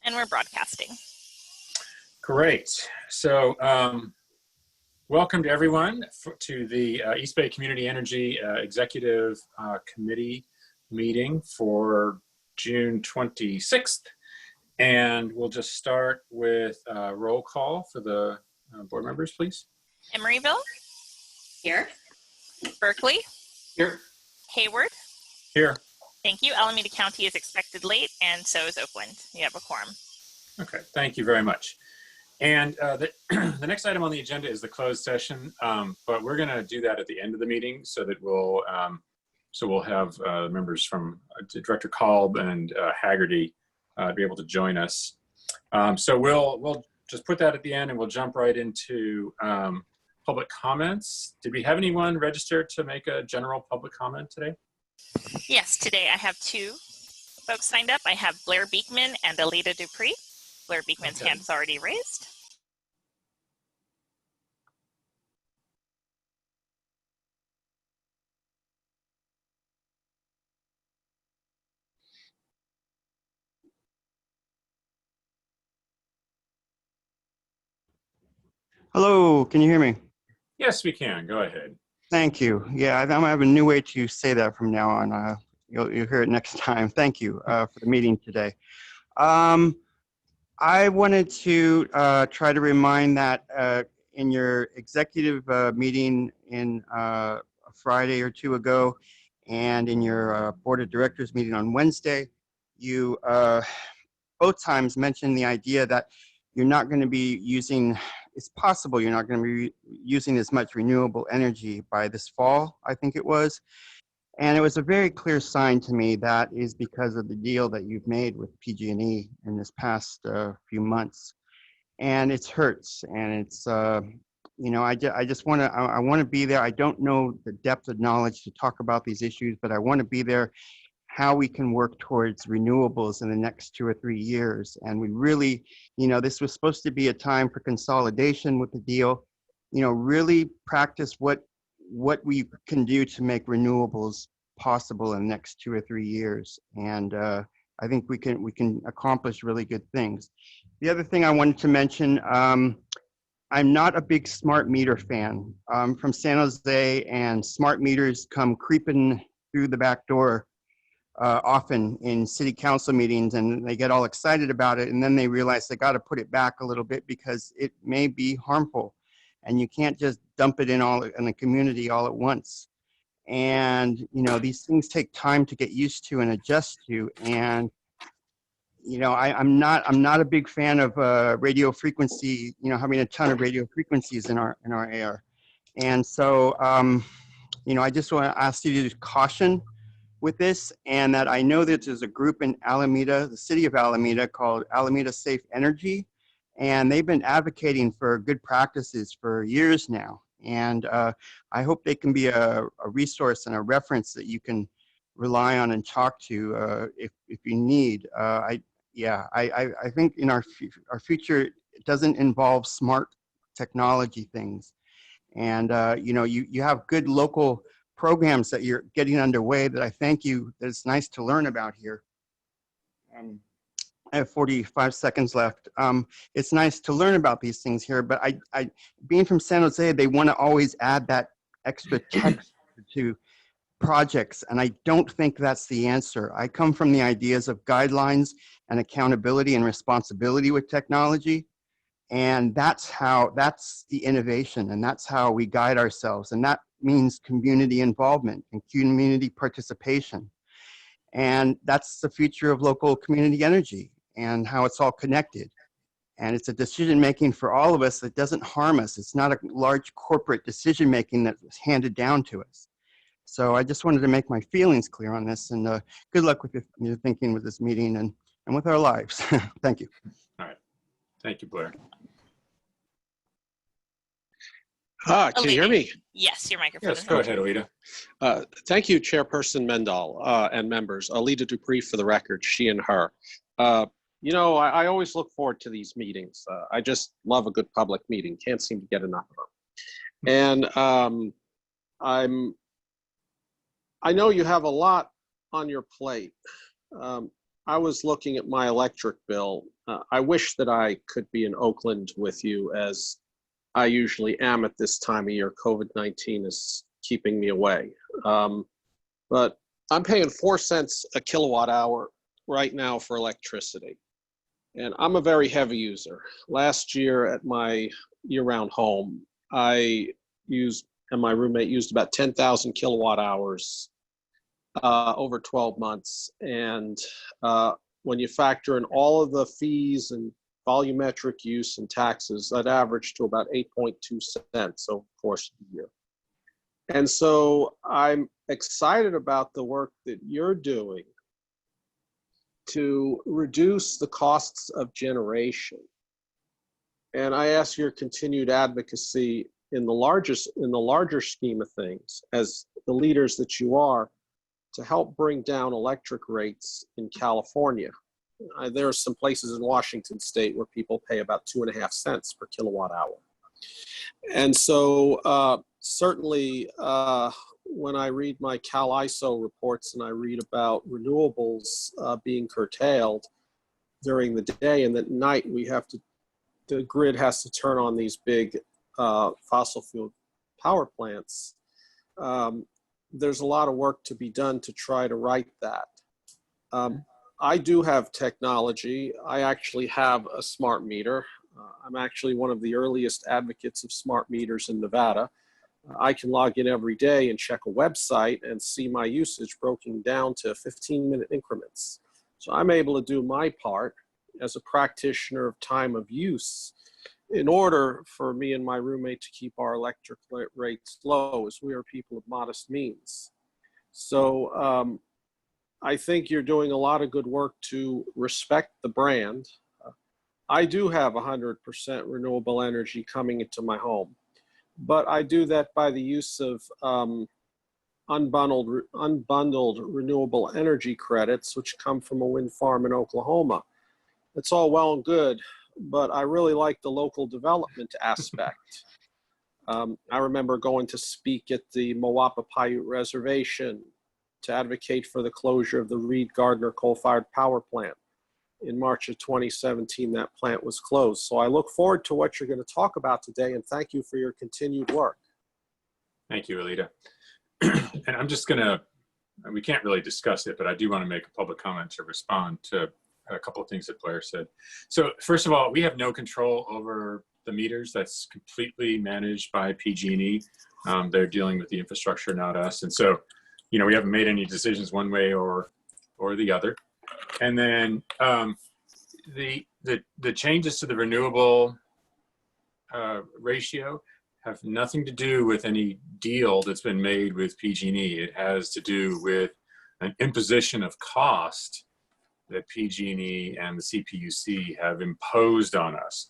And we're broadcasting. Great. So welcome to everyone to the East Bay Community Energy Executive Committee meeting for June 26th. And we'll just start with a roll call for the board members, please. Emeryville? Here. Berkeley? Here. Hayward? Here. Thank you. Alameda County is expected late, and so is Oakland. You have a quorum. Okay, thank you very much. And the next item on the agenda is the closed session, but we're going to do that at the end of the meeting so that we'll have members from Director Kolb and Haggerty be able to join us. So we'll just put that at the end, and we'll jump right into public comments. Did we have anyone registered to make a general public comment today? Yes, today I have two folks signed up. I have Blair Beekman and Alita Dupree. Blair Beekman's hand is already raised. Hello, can you hear me? Yes, we can. Go ahead. Thank you. Yeah, I'm gonna have a new way to say that from now on. You'll hear it next time. Thank you for the meeting today. I wanted to try to remind that in your executive meeting in a Friday or two ago, and in your board of directors meeting on Wednesday, you both times mentioned the idea that you're not going to be using, it's possible you're not going to be using as much renewable energy by this fall, I think it was. And it was a very clear sign to me that is because of the deal that you've made with PG&E in this past few months. And it hurts, and it's, you know, I just want to, I want to be there. I don't know the depth of knowledge to talk about these issues, but I want to be there, how we can work towards renewables in the next 2 or 3 years. And we really, you know, this was supposed to be a time for consolidation with the deal, you know, really practice what we can do to make renewables possible in the next 2 or 3 years. And I think we can accomplish really good things. The other thing I wanted to mention, I'm not a big smart meter fan. I'm from San Jose, and smart meters come creeping through the back door often in city council meetings, and they get all excited about it, and then they realize they got to put it back a little bit because it may be harmful, and you can't just dump it in the community all at once. And you know, these things take time to get used to and adjust to. And you know, I'm not a big fan of radio frequency, you know, having a ton of radio frequencies in our air. And so you know, I just want to ask you to caution with this, and that I know that there's a group in Alameda, the city of Alameda, called Alameda Safe Energy, and they've been advocating for good practices for years now. And I hope they can be a resource and a reference that you can rely on and talk to if you need. I think in our future, it doesn't involve smart technology things. And you know, you have good local programs that you're getting underway that I thank you, that it's nice to learn about here. I have 45 seconds left. It's nice to learn about these things here, but I being from San Jose, they want to always add that extra text to projects, and I don't think that's the answer. I come from the ideas of guidelines and accountability and responsibility with technology, and that's the innovation, and that's how we guide ourselves, and that means community involvement and community participation. And that's the future of local community energy and how it's all connected. And it's a decision making for all of us that doesn't harm us. It's not a large corporate decision making that was handed down to us. So I just wanted to make my feelings clear on this, and good luck with your thinking with this meeting and with our lives. Thank you. All right. Thank you, Blair. Can you hear me? Yes, your microphone. Yes, go ahead, Alita. Thank you, Chairperson Mendel and members. Alita Dupree for the record, she and her. You know, I always look forward to these meetings. I just love a good public meeting. Can't seem to get enough of them. And I know you have a lot on your plate. I was looking at my electric bill. I wish that I could be in Oakland with you, as I usually am at this time of year. COVID-19 is keeping me away. But I'm paying 4 cents a kilowatt hour right now for electricity. And I'm a very heavy user. Last year at my year-round home, I used, and my roommate used about 10,000 kilowatt hours over 12 months. And when you factor in all of the fees and volumetric use and taxes, that averaged to about 8.2 cents over the course of the year. And so I'm excited about the work that you're doing to reduce the costs of generation. And I ask your continued advocacy in the larger scheme of things, as the leaders that you are, to help bring down electric rates in California. There are some places in Washington state where people pay about 2.5 cents per kilowatt hour. And so certainly when I read my Cal ISO reports and I read about renewables being curtailed during the day, and at night the grid has to turn on these big fossil fuel power plants, there's a lot of work to be done to try to right that. I do have technology. I actually have a smart meter. I'm actually one of the earliest advocates of smart meters in Nevada. I can log in every day and check a website and see my usage broken down to 15-minute increments. So I'm able to do my part as a practitioner of time of use in order for me and my roommate to keep our electric rates low, as we are people of modest means. So I think you're doing a lot of good work to respect the brand. I do have 100% renewable energy coming into my home, but I do that by the use of unbundled renewable energy credits, which come from a wind farm in Oklahoma. It's all well and good, but I really like the local development aspect. I remember going to speak at the Moapa Paiute Reservation to advocate for the closure of the Reed Gardner coal-fired power plant. In March of 2017, that plant was closed. So I look forward to what you're going to talk about today, and thank you for your continued work. Thank you, Alita. And I'm just gonna, we can't really discuss it, but I do want to make a public comment to respond to a couple of things that Blair said. So first of all, we have no control over the meters. That's completely managed by PG&E. They're dealing with the infrastructure, not us. And so, you know, we haven't made any decisions one way or the other. And then the changes to the renewable ratio have nothing to do with any deal that's been made with PG&E. It has to do with an imposition of cost that PG&E and the CPUC have imposed on us.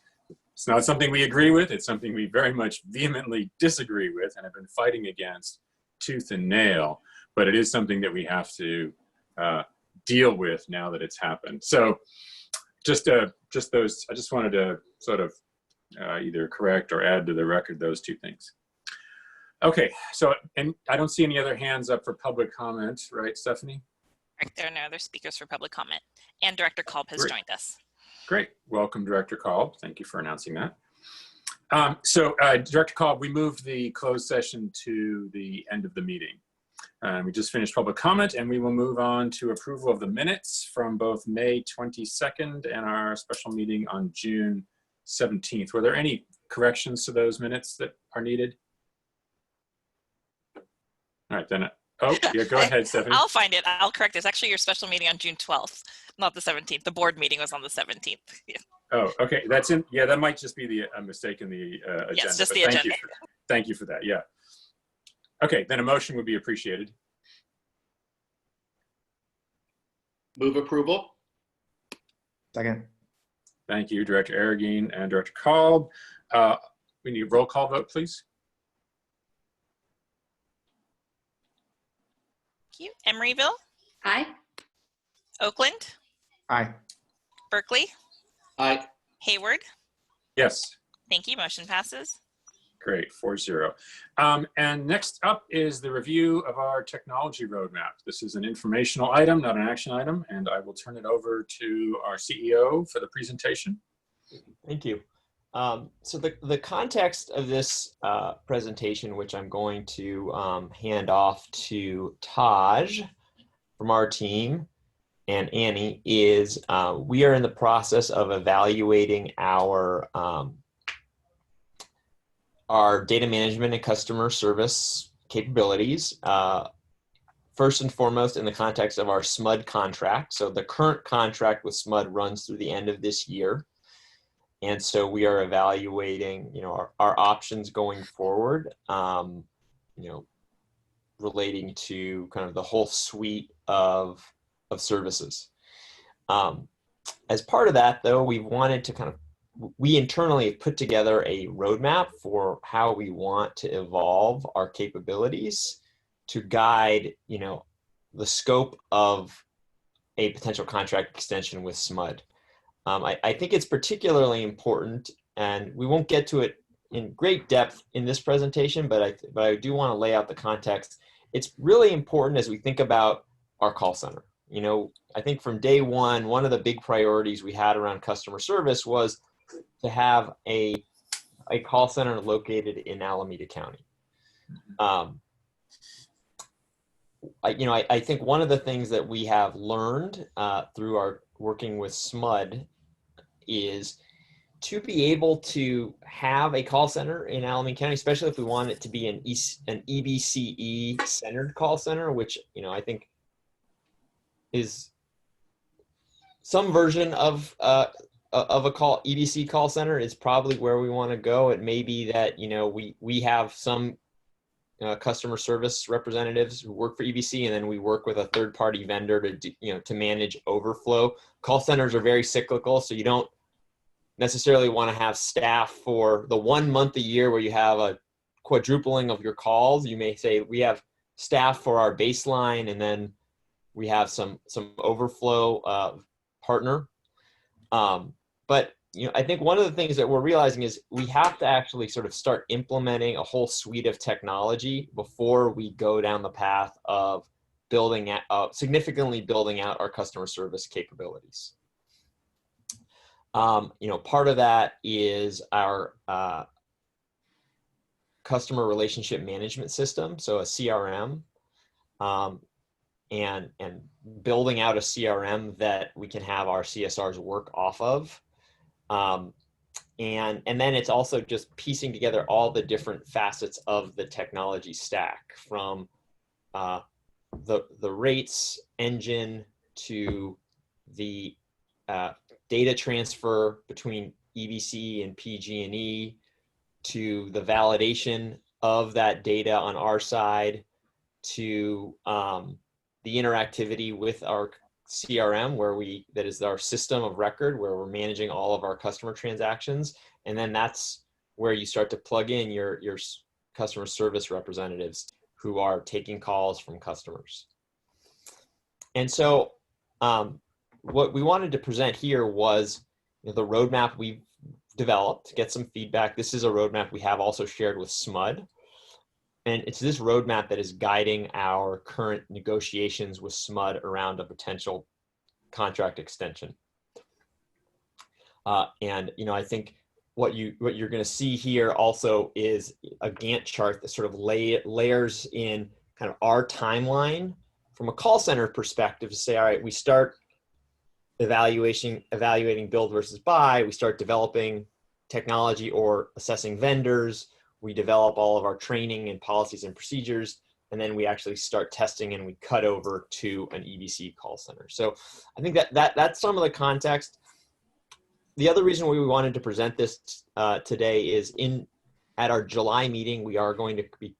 It's not something we agree with. It's something we very much vehemently disagree with and have been fighting against tooth and nail. But it is something that we have to deal with now that it's happened. So just those, I just wanted to sort of either correct or add to the record those two things. Okay, so, and I don't see any other hands up for public comment, right, Stephanie? Correct. There are no other speakers for public comment. And Director Kolb has joined us. Great. Welcome, Director Kolb. Thank you for announcing that. Director Kolb, we moved the closed session to the end of the meeting. We just finished public comment, and we will move on to approval of the minutes from both May 22nd and our special meeting on June 17th. Were there any corrections to those minutes that are needed? All right, then. Oh, yeah, go ahead, Stephanie. I'll find it. I'll correct this. Actually, your special meeting on June 12th, not the 17th. The board meeting was on the 17th. Yeah. Oh, okay. That's in. Yeah, that might just be a mistake in the agenda. Yes, just the agenda. Thank you for that. Yeah. Okay, then a motion would be appreciated. Move approval. Second. Thank you, Director Arreguín and Director Kolb. We need a roll call vote, please. Thank you. Emeryville? Aye. Oakland? Aye. Berkeley? Aye. Hayward? Yes. Thank you. Motion passes. Great, 4-0. And next up is the review of our technology roadmap. This is an informational item, not an action item, and I will turn it over to our CEO for the presentation. Thank you. So the context of this presentation, which I'm going to hand off to Taj from our team and Annie, is we are in the process of evaluating our data management and customer service capabilities. First and foremost, in the context of our SMUD contract. So the current contract with SMUD runs through the end of this year. And so we are evaluating, our options going forward, relating to kind of the whole suite of services. As part of that, though, we wanted to we internally have put together a roadmap for how we want to evolve our capabilities to guide, the scope of a potential contract extension with SMUD. I think it's particularly important, and we won't get to it in great depth in this presentation, but I do want to lay out the context. It's really important as we think about our call center. I think from day one of the big priorities we had around customer service was to have a call center located in Alameda County. I think one of the things that we have learned through our working with SMUD is to be able to have a call center in Alameda County, especially if we want it to be an EBCE centered call center, which, I think is some version of a EBC call center is probably where we want to go. It may be that, we have some customer service representatives who work for EBC, and then we work with a third-party vendor to manage overflow. Call centers are very cyclical, so you don't necessarily want to have staff for the 1 month a year where you have a quadrupling of your calls. You may say we have staff for our baseline, and then we have some overflow partner. But I think one of the things that we're realizing is we have to actually sort of start implementing a whole suite of technology before we go down the path of significantly building out our customer service capabilities. Part of that is our customer relationship management system, so a CRM, and building out a CRM that we can have our CSRs work off of. And then it's also just piecing together all the different facets of the technology stack, from the rates engine to the data transfer between EBC and PG&E, to the validation of that data on our side, to the interactivity with our CRM, that is our system of record where we're managing all of our customer transactions. And then that's where you start to plug in your customer service representatives who are taking calls from customers. And so what we wanted to present here was the roadmap we've developed to get some feedback. This is a roadmap we have also shared with SMUD. And it's this roadmap that is guiding our current negotiations with SMUD around a potential contract extension. And I think what you're going to see here also is a Gantt chart that sort of layers in kind of our timeline from a call center perspective to say, all right, we start evaluating build versus buy. We start developing technology or assessing vendors. We develop all of our training and policies and procedures, and then we actually start testing and we cut over to an EBC call center. So I think that's some of the context. The other reason we wanted to present this today is at our July meeting, we are going to be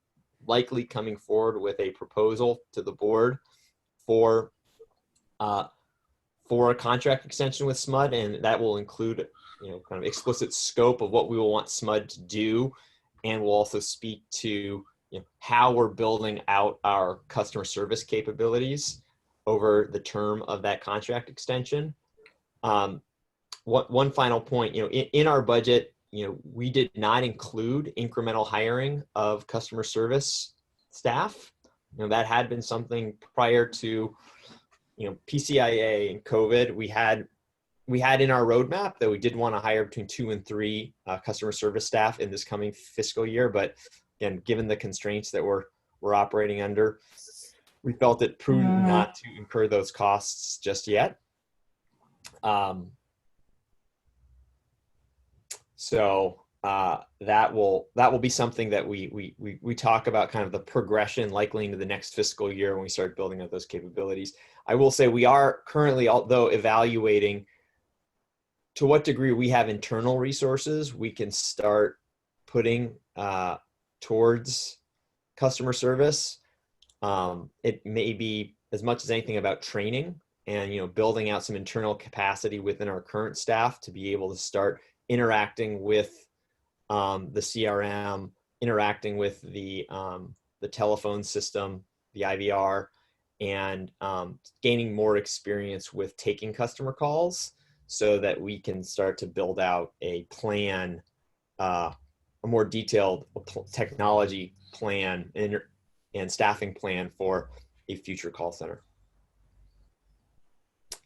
likely coming forward with a proposal to the board for a contract extension with SMUD, and that will include kind of explicit scope of what we will want SMUD to do. And we'll also speak to how we're building out our customer service capabilities over the term of that contract extension. One final point, in our budget, we did not include incremental hiring of customer service staff. That had been something prior to, PCIA and COVID. We had in our roadmap that we did want to hire between 2 and 3 customer service staff in this coming fiscal year. But again, given the constraints that we're operating under, we felt it prudent not to incur those costs just yet. So that will be something that we talk about, kind of the progression likely into the next fiscal year when we start building up those capabilities. I will say we are currently, although evaluating to what degree we have internal resources we can start putting towards customer service. It may be as much as anything about training and building out some internal capacity within our current staff to be able to start interacting with the CRM, interacting with the telephone system, the IVR, and gaining more experience with taking customer calls, so that we can start to build out a plan, a more detailed technology plan and staffing plan for a future call center.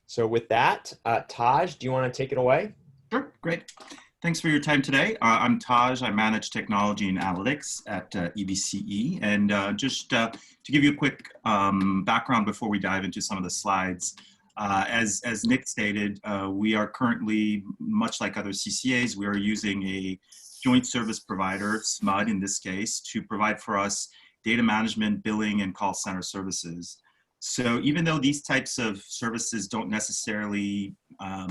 So with that, Taj, do you want to take it away? Sure, great. Thanks for your time today. I'm Taj. I manage technology and analytics at EBCE. And just to give you a quick background before we dive into some of the slides, as Nick stated, we are currently, much like other CCAs, we are using a joint service provider, SMUD in this case, to provide for us data management, billing, and call center services. So even though these types of services don't necessarily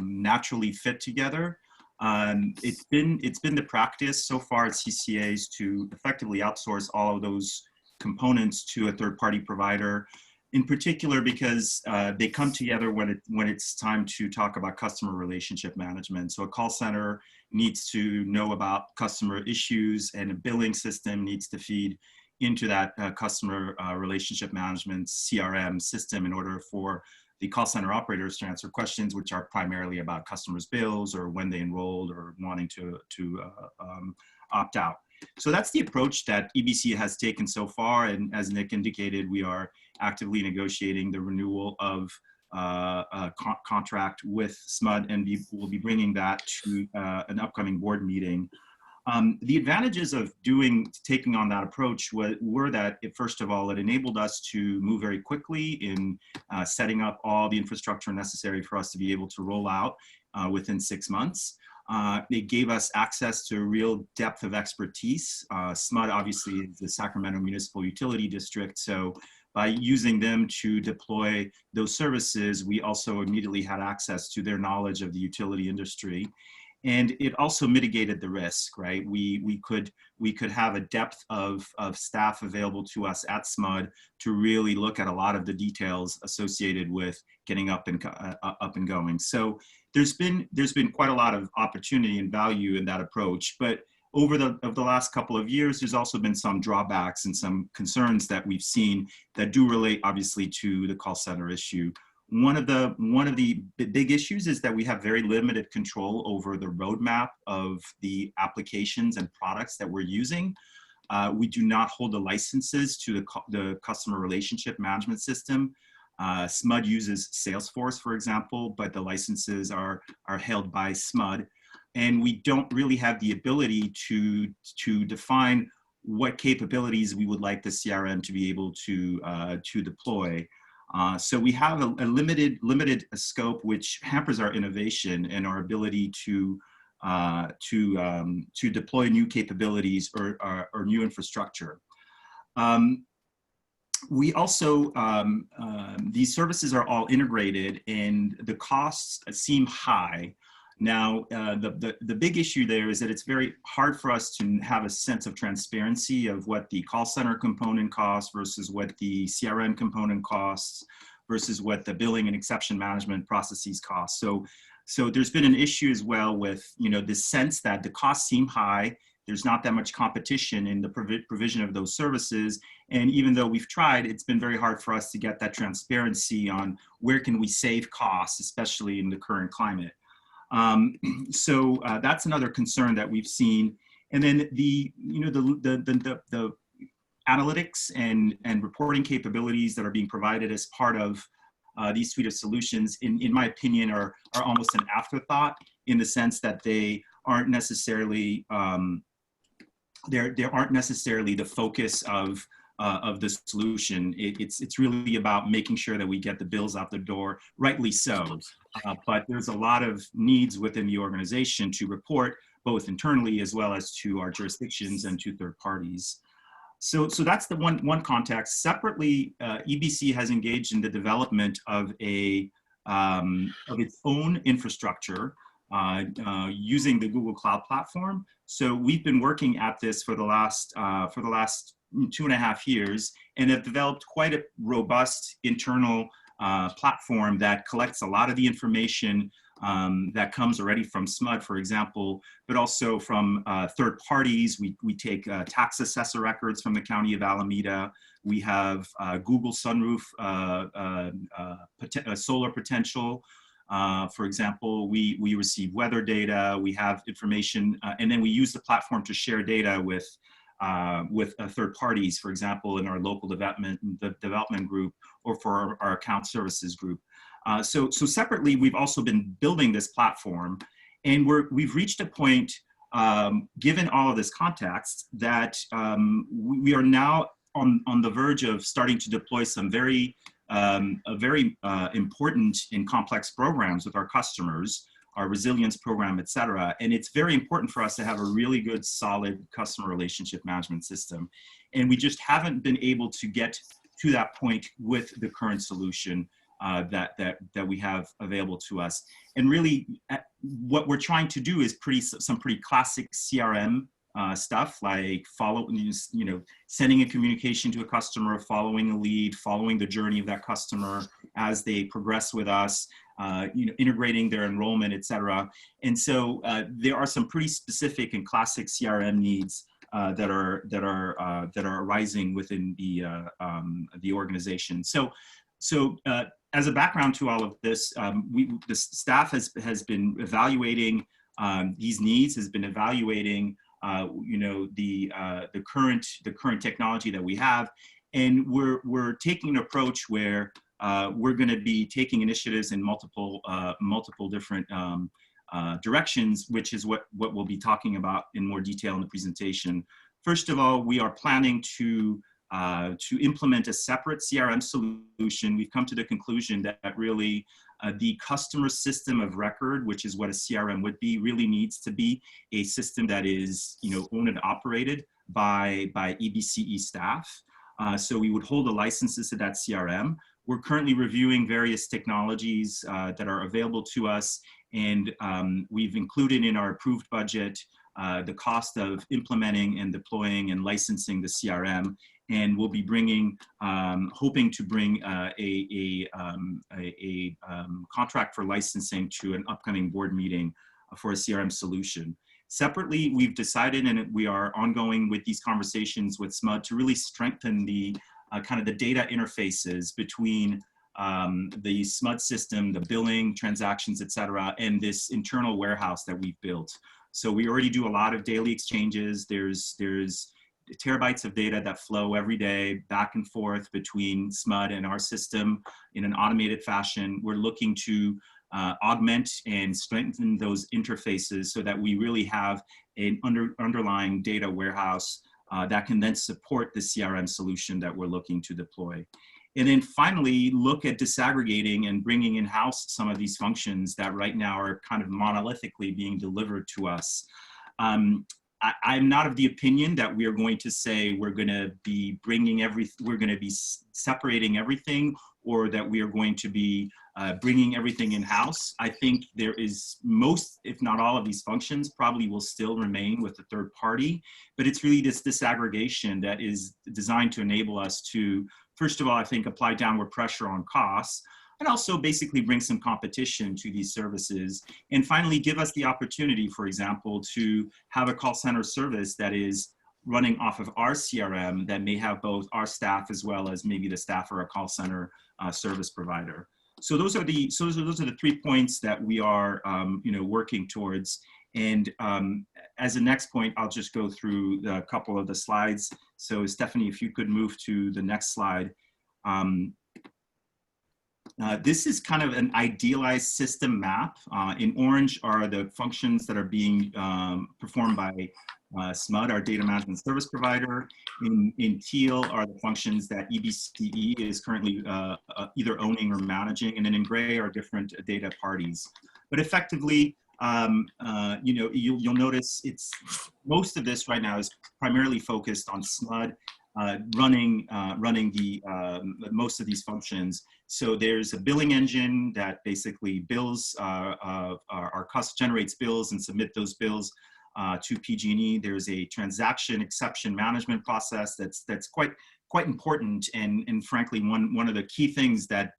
naturally fit together, it's been the practice so far at CCAs to effectively outsource all of those components to a third-party provider, in particular because they come together when it's time to talk about customer relationship management. So a call center needs to know about customer issues, and a billing system needs to feed into that customer relationship management CRM system in order for the call center operators to answer questions which are primarily about customers' bills or when they enrolled or wanting to opt out. So that's the approach that EBC has taken so far. And as Nick indicated, we are actively negotiating the renewal of a contract with SMUD, and we'll be bringing that to an upcoming board meeting. The advantages of taking on that approach were that, first of all, it enabled us to move very quickly in setting up all the infrastructure necessary for us to be able to roll out within 6 months. It gave us access to a real depth of expertise. SMUD obviously is the Sacramento Municipal Utility District, so by using them to deploy those services, we also immediately had access to their knowledge of the utility industry. And it also mitigated the risk, right? We could have a depth of staff available to us at SMUD to really look at a lot of the details associated with getting up and going. So there's been quite a lot of opportunity and value in that approach. But over the last couple of years, there's also been some drawbacks and some concerns that we've seen that do relate, obviously, to the call center issue. One of the big issues is that we have very limited control over the roadmap of the applications and products that we're using. We do not hold the licenses to the customer relationship management system. SMUD uses Salesforce, for example, but the licenses are held by SMUD. And we don't really have the ability to define what capabilities we would like the CRM to be able to deploy. So we have a limited scope, which hampers our innovation and our ability to deploy new capabilities or new infrastructure. We also, these services are all integrated and the costs seem high. Now, the big issue there is that it's very hard for us to have a sense of transparency of what the call center component costs versus what the CRM component costs versus what the billing and exception management processes cost. So there's been an issue as well with, the sense that the costs seem high. There's not that much competition in the provision of those services. And even though we've tried, it's been very hard for us to get that transparency on where can we save costs, especially in the current climate. So that's another concern that we've seen. And then the analytics and reporting capabilities that are being provided as part of these suite of solutions, in my opinion, are almost an afterthought, in the sense that they aren't necessarily they aren't necessarily the focus of the solution. It's really about making sure that we get the bills out the door, rightly so. But there's a lot of needs within the organization to report, both internally as well as to our jurisdictions and to third parties. So that's the one context. Separately, EBC has engaged in the development of of its own infrastructure using the Google Cloud Platform. So we've been working at this for the last 2.5 years, and have developed quite a robust internal platform that collects a lot of the information that comes already from SMUD, for example, but also from third parties. We take tax assessor records from the County of Alameda. We have Google Sunroof solar potential. For example, we receive weather data, we have information, and then we use the platform to share data with third parties, for example, in our local development group, or for our account services group. So separately, we've also been building this platform, and we've reached a point, given all of this context, that we are now on the verge of starting to deploy some very important and complex programs with our customers, our resilience program, et cetera. And it's very important for us to have a really good, solid customer relationship management system. And we just haven't been able to get to that point with the current solution that we have available to us. And really, what we're trying to do is some pretty classic CRM stuff, like sending a communication to a customer, following a lead, following the journey of that customer as they progress with us, integrating their enrollment, et cetera. And so there are some pretty specific and classic CRM needs that are arising within the organization. So as a background to all of this, the staff has been evaluating these needs, has been evaluating the current technology that we have, and we're taking an approach where we're going to be taking initiatives in multiple different directions, which is what we'll be talking about in more detail in the presentation. First of all, we are planning to implement a separate CRM solution. We've come to the conclusion that really the customer system of record, which is what a CRM would be, really needs to be a system that is owned and operated by EBCE staff. So we would hold the licenses to that CRM. We're currently reviewing various technologies that are available to us, and we've included in our approved budget the cost of implementing and deploying and licensing the CRM. And we'll be hoping to bring a contract for licensing to an upcoming board meeting for a CRM solution. Separately, we've decided, and we are ongoing with these conversations with SMUD, to really strengthen the kind of the data interfaces between the SMUD system, the billing, transactions, et cetera, and this internal warehouse that we've built. So we already do a lot of daily exchanges. There's terabytes of data that flow every day back and forth between SMUD and our system in an automated fashion. We're looking to augment and strengthen those interfaces so that we really have an underlying data warehouse that can then support the CRM solution that we're looking to deploy. And then finally, look at disaggregating and bringing in-house some of these functions that right now are kind of monolithically being delivered to us. I'm not of the opinion that we are going to say we're going to be separating everything, or that we are going to be bringing everything in-house. I think there is most, if not all of these functions probably will still remain with the third party, but it's really this disaggregation that is designed to enable us to, first of all, I think, apply downward pressure on costs, and also basically bring some competition to these services. And finally, give us the opportunity, for example, to have a call center service that is running off of our CRM that may have both our staff as well as maybe the staff or a call center service provider. So those are the 3 points that we are working towards. And as a next point, I'll just go through a couple of the slides. So Stephanie, if you could move to the next slide. This is kind of an idealized system map. In orange are the functions that are being performed by SMUD, our data management service provider. In teal are the functions that EBCE is currently either owning or managing, and then in gray are different data parties. But effectively, you'll notice most of this right now is primarily focused on SMUD running most of these functions. So there's a billing engine that basically bills generates bills and submit those bills to PG&E. There's a transaction exception management process that's quite important, and frankly one of the key things that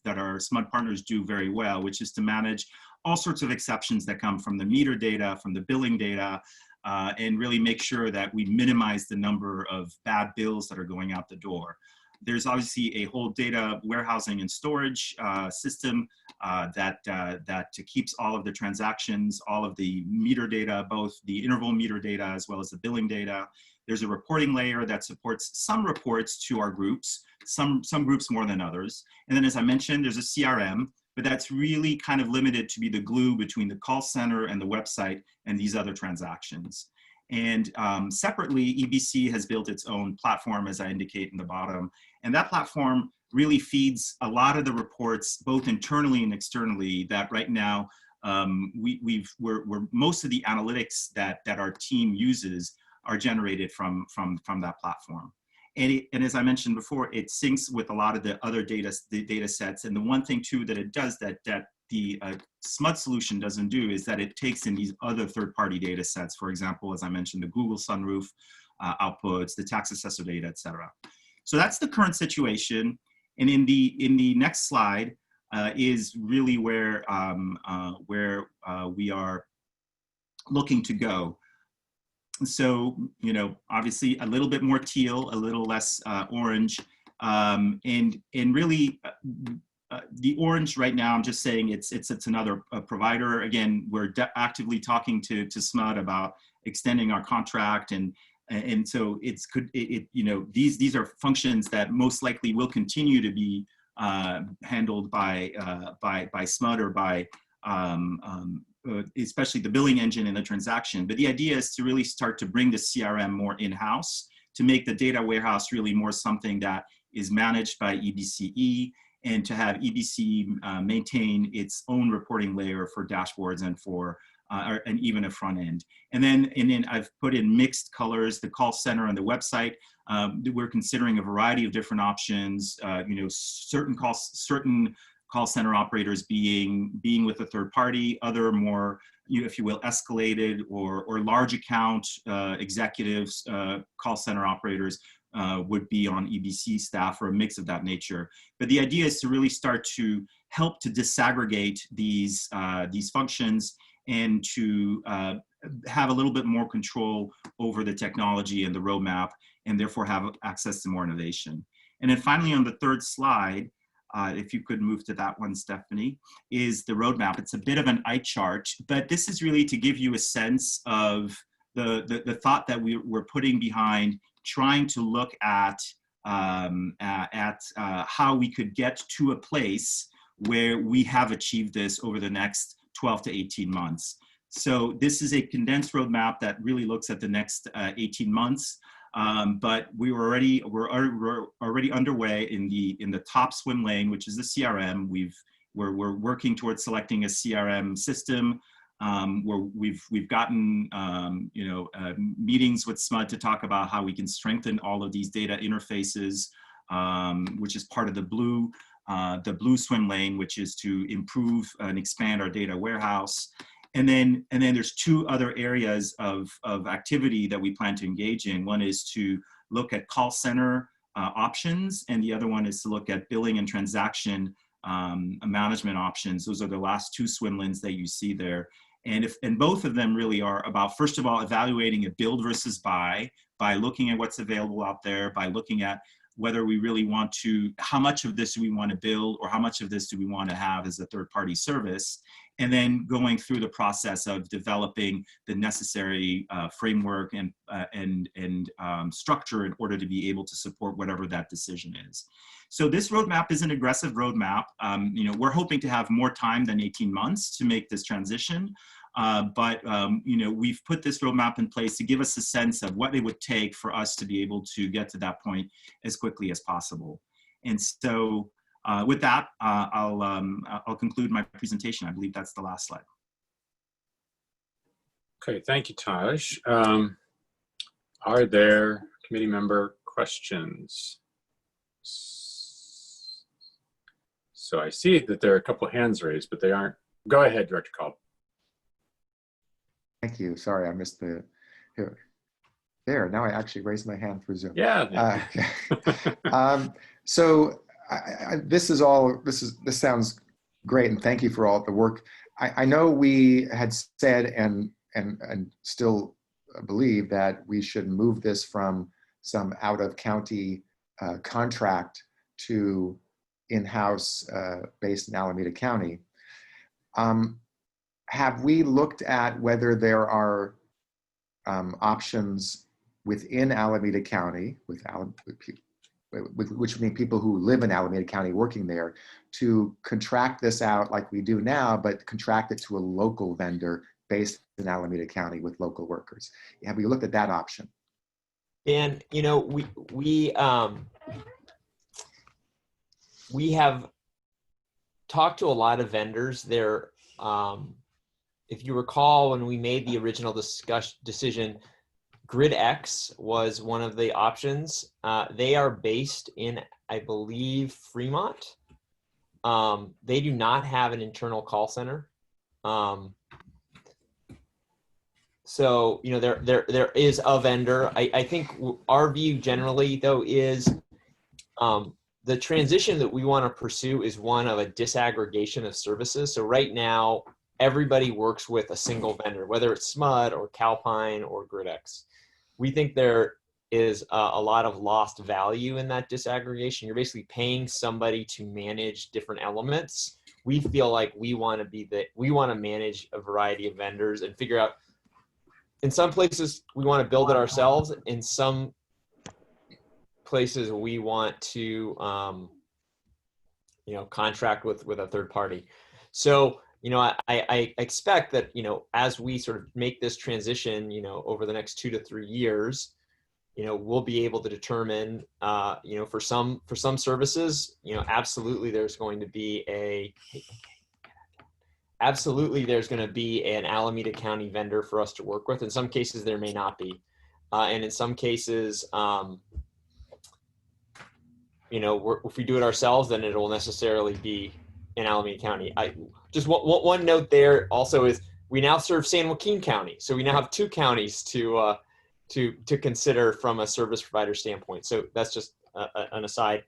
our SMUD partners do very well, which is to manage all sorts of exceptions that come from the meter data, from the billing data, and really make sure that we minimize the number of bad bills that are going out the door. There's obviously a whole data warehousing and storage system that keeps all of the transactions, all of the meter data, both the interval meter data as well as the billing data. There's a reporting layer that supports some reports to our groups, some groups more than others. And then, as I mentioned, there's a CRM, but that's really kind of limited to be the glue between the call center and the website and these other transactions. And separately, EBC has built its own platform, as I indicate in the bottom. And that platform really feeds a lot of the reports, both internally and externally, that right now most of the analytics that our team uses are generated from that platform. And as I mentioned before, it syncs with a lot of the other data sets. And the one thing too that it does that the SMUD solution doesn't do is that it takes in these other third-party data sets. For example, as I mentioned, the Google Sunroof outputs, the tax assessor data, et cetera. So that's the current situation. And in the next slide is really where we are looking to go. So, obviously a little bit more teal, a little less orange, and really the orange right now, I'm just saying it's another provider. Again, we're actively talking to SMUD about extending our contract, and so these are functions that most likely will continue to be handled by SMUD or by especially the billing engine and the transaction. But the idea is to really start to bring the CRM more in-house, to make the data warehouse really more something that is managed by EBCE, and to have EBCE maintain its own reporting layer for dashboards and for and even a front end. And then I've put in mixed colors, the call center and the website. We're considering a variety of different options. Certain call center operators being with a third party, other more, if you will, escalated or large account executives, call center operators would be on EBC staff, or a mix of that nature. But the idea is to really start to help to disaggregate these functions and to have a little bit more control over the technology and the roadmap, and therefore have access to more innovation. And then finally, on the third slide, if you could move to that one, Stephanie, is the roadmap. It's a bit of an eye chart, but this is really to give you a sense of the thought that we're putting behind trying to look at how we could get to a place where we have achieved this over the next 12 to 18 months. So this is a condensed roadmap that really looks at the next 18 months. But we're already underway in the top swim lane, which is the CRM. We're working towards selecting a CRM system. Where we've gotten meetings with SMUD to talk about how we can strengthen all of these data interfaces, which is part of the blue swim lane, which is to improve and expand our data warehouse. And then there's two other areas of activity that we plan to engage in. One is to look at call center options, and the other one is to look at billing and transaction management options. Those are the last two swim lanes that you see there. And both of them really are about, first of all, evaluating a build versus buy by looking at what's available out there, by looking at whether we really want to, how much of this do we want to build, or how much of this do we want to have as a third-party service, and then going through the process of developing the necessary framework and structure in order to be able to support whatever that decision is. So this roadmap is an aggressive roadmap. We're hoping to have more time than 18 months to make this transition. But we've put this roadmap in place to give us a sense of what it would take for us to be able to get to that point as quickly as possible. And so with that, I'll conclude my presentation. I believe that's the last slide. Okay, thank you, Taj. Are there committee member questions? So I see that there are a couple of hands raised, but they aren't. Go ahead, Director Culp. Thank you. Sorry, I missed the. Here. There, now I actually raised my hand through Zoom. Yeah. Okay. So this sounds great, and thank you for all the work. I know we had said and still believe that we should move this from some out-of-county contract to in-house based in Alameda County. Have we looked at whether there are options within Alameda County, which mean people who live in Alameda County working there, to contract this out like we do now, but contract it to a local vendor based in Alameda County with local workers? Have we looked at that option? And we have talked to a lot of vendors there. If you recall, when we made the original decision, GridX was one of the options. They are based in, I believe, Fremont. They do not have an internal call center. So, there is a vendor. I think our view generally, though, is the transition that we want to pursue is one of a disaggregation of services. So right now, everybody works with a single vendor, whether it's SMUD or Calpine or GridX. We think there is a lot of lost value in that disaggregation. You're basically paying somebody to manage different elements. We feel like we want to manage a variety of vendors and figure out, in some places we want to build it ourselves. In some places we want to contract with a third party. So I expect that as we sort of make this transition over the next 2 to 3 years, we'll be able to determine for some services absolutely there's going to be an Alameda County vendor for us to work with. In some cases there may not be, and in some cases if we do it ourselves, then it will necessarily be in Alameda County. Just one note there also is we now serve San Joaquin County, so we now have 2 counties to consider from a service provider standpoint. So that's just an aside.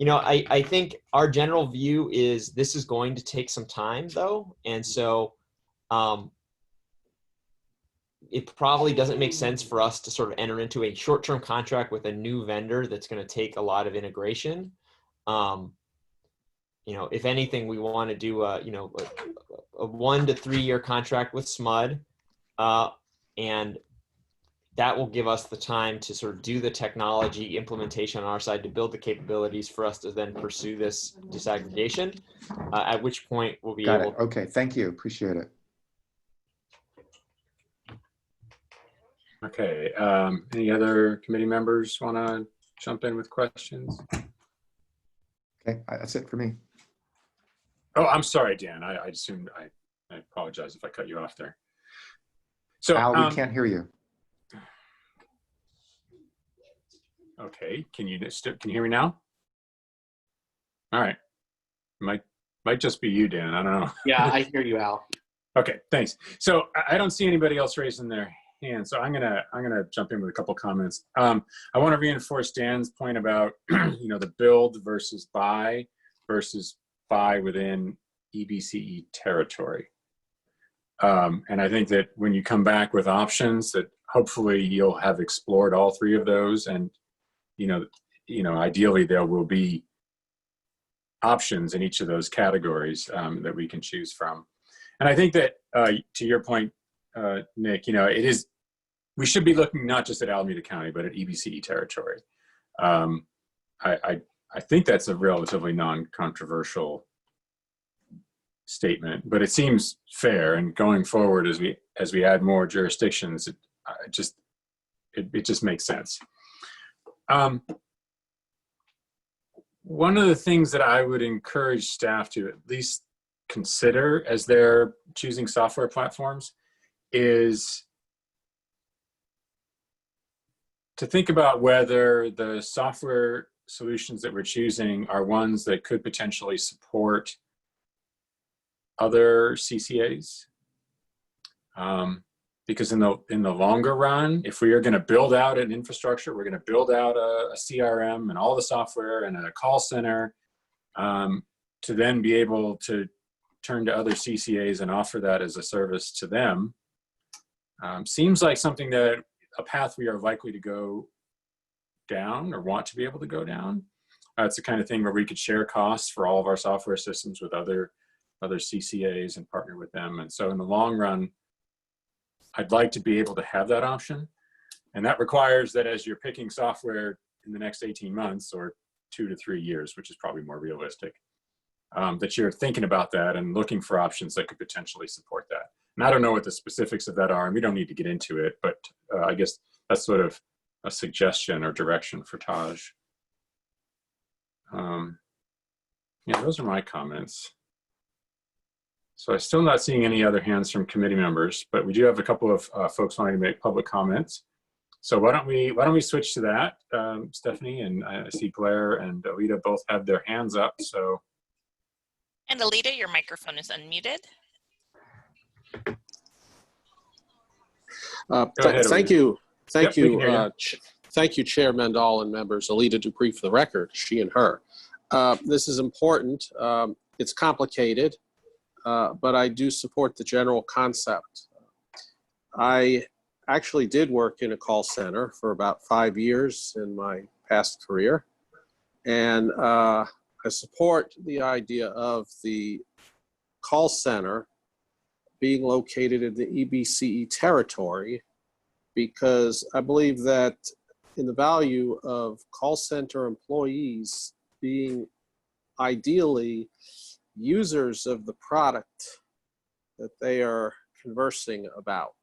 I think our general view is this is going to take some time, though, and so it probably doesn't make sense for us to sort of enter into a short-term contract with a new vendor that's going to take a lot of integration. If anything, we want to do a 1 to 3 year contract with SMUD, and that will give us the time to sort of do the technology implementation on our side to build the capabilities for us to then pursue this disaggregation, at which point we'll be able to. Okay, thank you, appreciate it. Okay, any other committee members want to jump in with questions? Okay, that's it for me. Oh, I'm sorry, Dan. I assumed, I apologize if I cut you off there. So Al, we can't hear you. Okay, can you hear me now? All right, might just be you, Dan. I don't know. Yeah, I hear you, Al. Okay, thanks. So I don't see anybody else raising their hand, so I'm gonna jump in with a couple comments. I want to reinforce Dan's point about the build versus buy within EBCE territory. And I think that when you come back with options, that hopefully you'll have explored all 3 of those, and ideally there will be options in each of those categories that we can choose from. And I think that to your point, Nick, we should be looking not just at Alameda County, but at EBCE territory. I think that's a relatively non-controversial statement, but it seems fair. And going forward, as we add more jurisdictions, it just makes sense. One of the things that I would encourage staff to at least consider as they're choosing software platforms is to think about whether the software solutions that we're choosing are ones that could potentially support other CCAs. Because in the longer run, if we are going to build out an infrastructure, we're going to build out a CRM and all the software and a call center to then be able to turn to other CCAs and offer that as a service to them, seems like something that a path we are likely to go down or want to be able to go down. It's the kind of thing where we could share costs for all of our software systems with other CCAs and partner with them. And so in the long run, I'd like to be able to have that option. And that requires that as you're picking software in the next 18 months or 2 to 3 years, which is probably more realistic, that you're thinking about that and looking for options that could potentially support that. And I don't know what the specifics of that are, and we don't need to get into it, but I guess that's sort of a suggestion or direction for Taj. Yeah, those are my comments. So I'm still not seeing any other hands from committee members, but we do have a couple of folks wanting to make public comments. So why don't we switch to that, Stephanie? And I see Blair and Alita both have their hands up. So. And Alita, your microphone is unmuted. Thank you. Thank Yep, you. Thank you, Chair Mendal and members. Alita Dupree for the record, she and her. This is important. It's complicated. But I do support the general concept. I actually did work in a call center for about 5 years in my past career. And I support the idea of the call center being located in the EBCE territory, because I believe that in the value of call center employees being ideally users of the product that they are conversing about.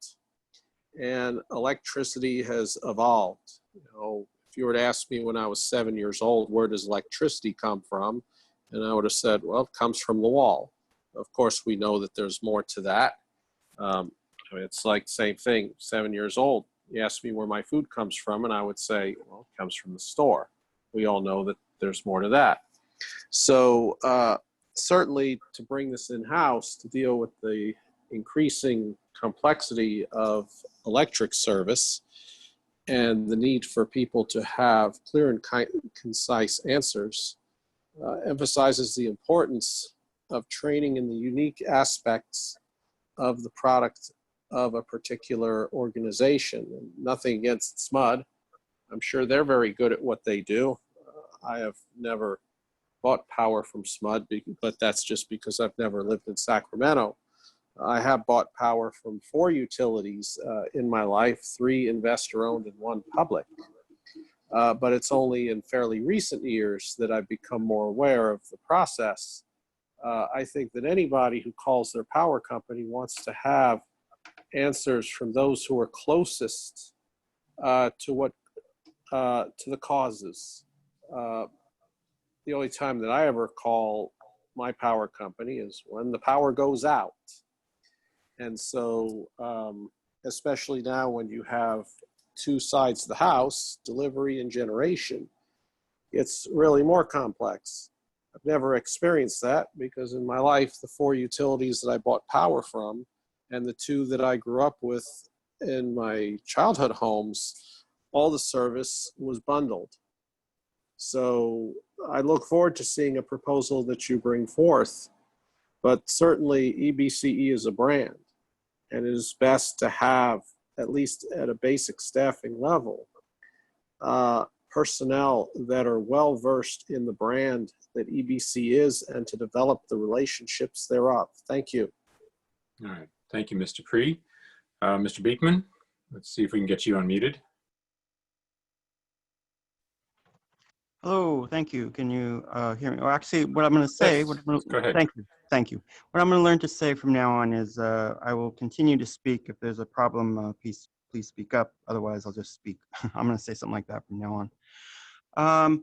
And electricity has evolved. If you were to ask me when I was 7 years old, where does electricity come from? And I would have said, well, it comes from the wall. Of course, we know that there's more to that. It's like the same thing, 7 years old. You ask me where my food comes from, and I would say, well, it comes from the store. We all know that there's more to that. So, certainly to bring this in-house to deal with the increasing complexity of electric service and the need for people to have clear and concise answers emphasizes the importance of training in the unique aspects of the product of a particular organization. And nothing against SMUD. I'm sure they're very good at what they do. I have never bought power from SMUD, but that's just because I've never lived in Sacramento. I have bought power from 4 utilities in my life, 3 investor-owned and 1 public. But it's only in fairly recent years that I've become more aware of the process. I think that anybody who calls their power company wants to have answers from those who are closest to the causes. The only time that I ever call my power company is when the power goes out. And so, especially now when you have 2 sides of the house, delivery and generation, it's really more complex. I've never experienced that because in my life, the 4 utilities that I bought power from and the 2 that I grew up with in my childhood homes, all the service was bundled. So I look forward to seeing a proposal that you bring forth, but certainly EBCE is a brand, and it is best to have, at least at a basic staffing level, personnel that are well versed in the brand that EBC is and to develop the relationships thereof. Thank you. All right. Thank you, Mr. Pree. Mr. Beekman, let's see if we can get you unmuted. Hello, thank you. Can you hear me? Or actually, what I'm going to say, Yes, go ahead. Thank you. What I'm going to learn to say from now on is I will continue to speak. If there's a problem, please speak up. Otherwise, I'll just speak. I'm going to say something like that from now on.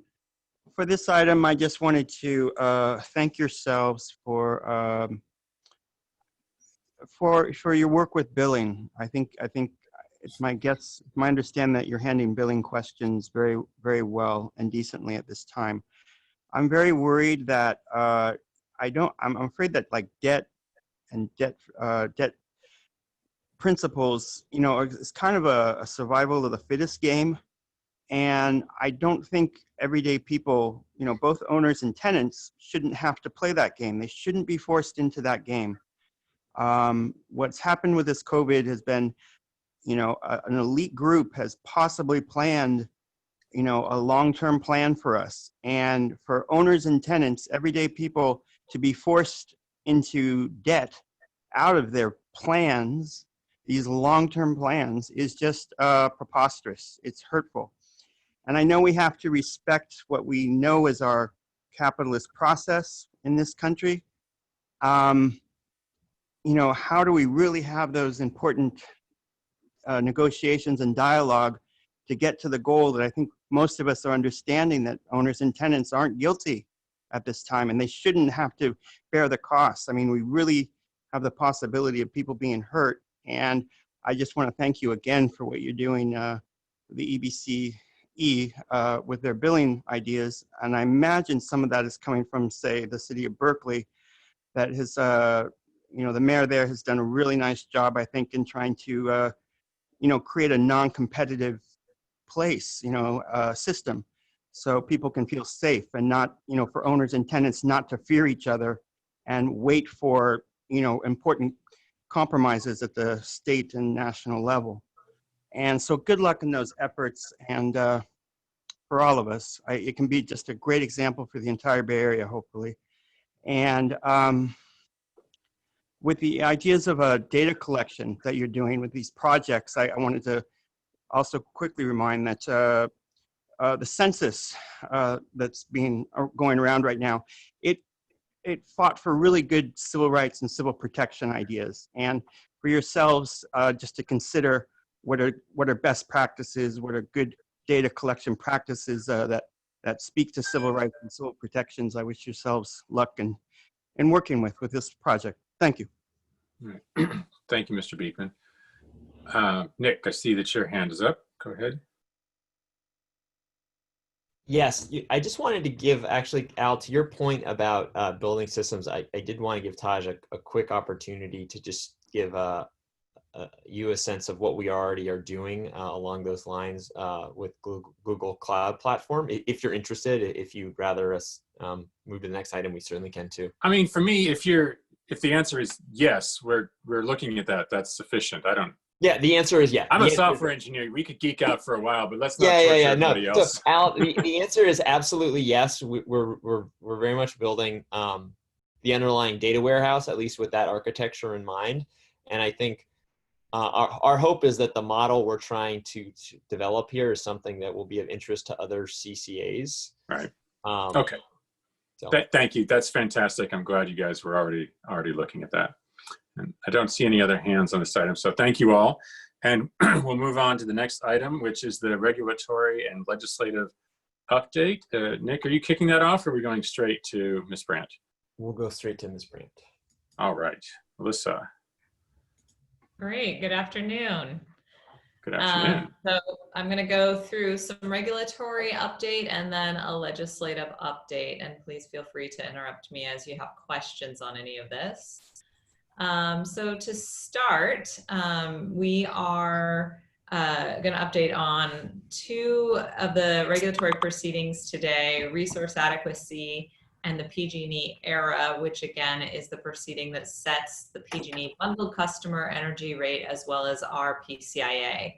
For this item, I just wanted to thank yourselves for your work with billing. I think it's my guess, my understanding that you're handling billing questions very, very well and decently at this time. I'm very worried that I'm afraid that like debt principles, you know, it's kind of a survival of the fittest game. And I don't think everyday people, you know, both owners and tenants shouldn't have to play that game. They shouldn't be forced into that game. What's happened with this COVID has been, you know, an elite group has possibly planned, you know, a long-term plan for us. And for owners and tenants, everyday people, to be forced into debt out of their plans, these long-term plans, is just preposterous. It's hurtful. And I know we have to respect what we know is our capitalist process in this country. You know, how do we really have those important negotiations and dialogue to get to the goal that I think most of us are understanding, that owners and tenants aren't guilty at this time and they shouldn't have to bear the costs. I mean, we really have the possibility of people being hurt. And I just want to thank you again for what you're doing with the EBCE with their billing ideas. And I imagine some of that is coming from, say, the city of Berkeley, that has, you know, the mayor there has done a really nice job, I think, in trying to you know, create a non-competitive place, you know, system, so people can feel safe and not, you know, for owners and tenants not to fear each other and wait for, you know, important compromises at the state and national level. And so good luck in those efforts. And for all of us, it can be just a great example for the entire Bay Area, hopefully. And with the ideas of a data collection that you're doing with these projects, I wanted to also quickly remind that the census that's going around right now, it fought for really good civil rights and civil protection ideas. And for yourselves, just to consider what are best practices, what are good data collection practices that speak to civil rights and civil protections. I wish yourselves luck in working with this project. Thank you. All right. Thank you, Mr. Beekman. Nick, I see that your hand is up. Go ahead. Yes, I just wanted to give, actually, Al, to your point about building systems, I did want to give Taj a quick opportunity to just give you a sense of what we already are doing along those lines with Google Cloud Platform. If you're interested, if you'd rather us move to the next item, we certainly can too. I mean, for me, if the answer is yes, we're looking at that, that's sufficient. I don't. Yeah, the answer is yeah. I'm a software engineer. We could geek out for a while, but let's not torture everybody else. So, Al, the answer is absolutely yes. We're very much building the underlying data warehouse, at least with that architecture in mind. And I think our hope is that the model we're trying to develop here is something that will be of interest to other CCAs. Right. Okay. So. Thank you. That's fantastic. I'm glad you guys were already looking at that. And I don't see any other hands on this item, so thank you all. And we'll move on to the next item, which is the regulatory and legislative update. Nick, are you kicking that off, or are we going straight to Ms. Brandt? We'll go straight to Ms. Brandt. All right. Melissa. Great. Good afternoon. Good afternoon. So I'm going to go through some regulatory update and then a legislative update. And please feel free to interrupt me as you have questions on any of this. So to start, we are going to update on 2 of the regulatory proceedings today: resource adequacy and the PG&E ERRA, which again is the proceeding that sets the PG&E bundled customer energy rate as well as our PCIA.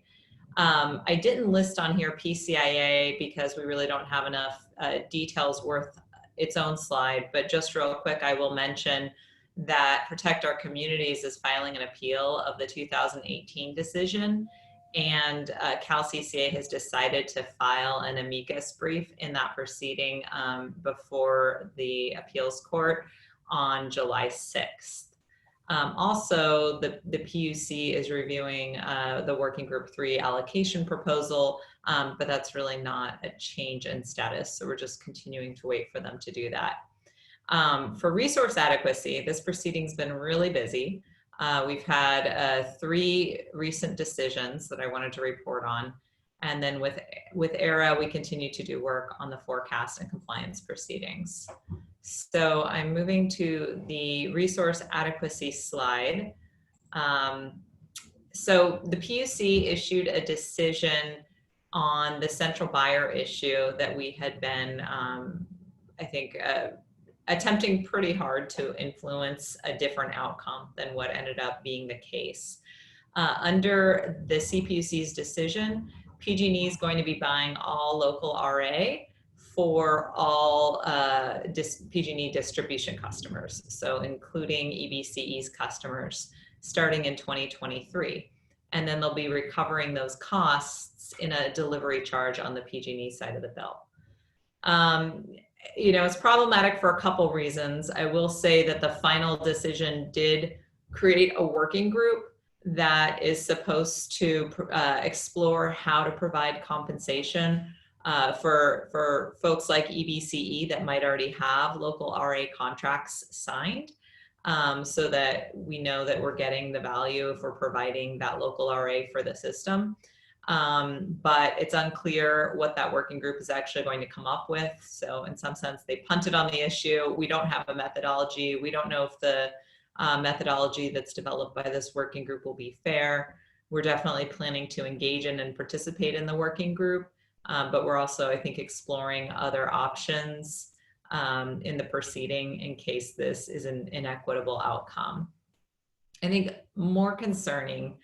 I didn't list on here PCIA because we really don't have enough details worth its own slide, but just real quick, I will mention that Protect Our Communities is filing an appeal of the 2018 decision, and CalCCA has decided to file an amicus brief in that proceeding before the appeals court on July 6th. Also, the PUC is reviewing the Working Group 3 allocation proposal, but that's really not a change in status. So we're just continuing to wait for them to do that. For resource adequacy, this proceeding's been really busy. We've had 3 recent decisions that I wanted to report on. And then with ERRA, we continue to do work on the forecast and compliance proceedings. So I'm moving to the resource adequacy slide. So the PUC issued a decision on the central buyer issue that we had been, I think, attempting pretty hard to influence a different outcome than what ended up being the case. Under the CPUC's decision, PG&E is going to be buying all local RA for all PG&E distribution customers, so including EBCE's customers, starting in 2023. And then they'll be recovering those costs in a delivery charge on the PG&E side of the bill. You know, it's problematic for a couple reasons. I will say that the final decision did create a working group that is supposed to explore how to provide compensation for folks like EBCE that might already have local RA contracts signed, so that we know that we're getting the value for providing that local RA for the system. But it's unclear what that working group is actually going to come up with. So in some sense, they punted on the issue. We don't have a methodology. We don't know if the methodology that's developed by this working group will be fair. We're definitely planning to engage in and participate in the working group, but we're also, I think, exploring other options in the proceeding in case this is an inequitable outcome. I think more concerning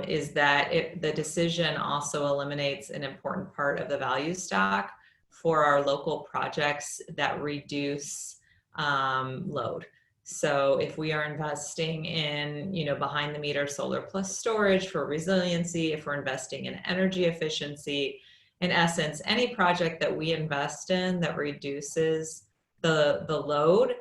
is that the decision also eliminates an important part of the value stack for our local projects that reduce load. So if we are investing in, you know, behind the meter solar plus storage for resiliency, if we're investing in energy efficiency, in essence, any project that we invest in that reduces the load,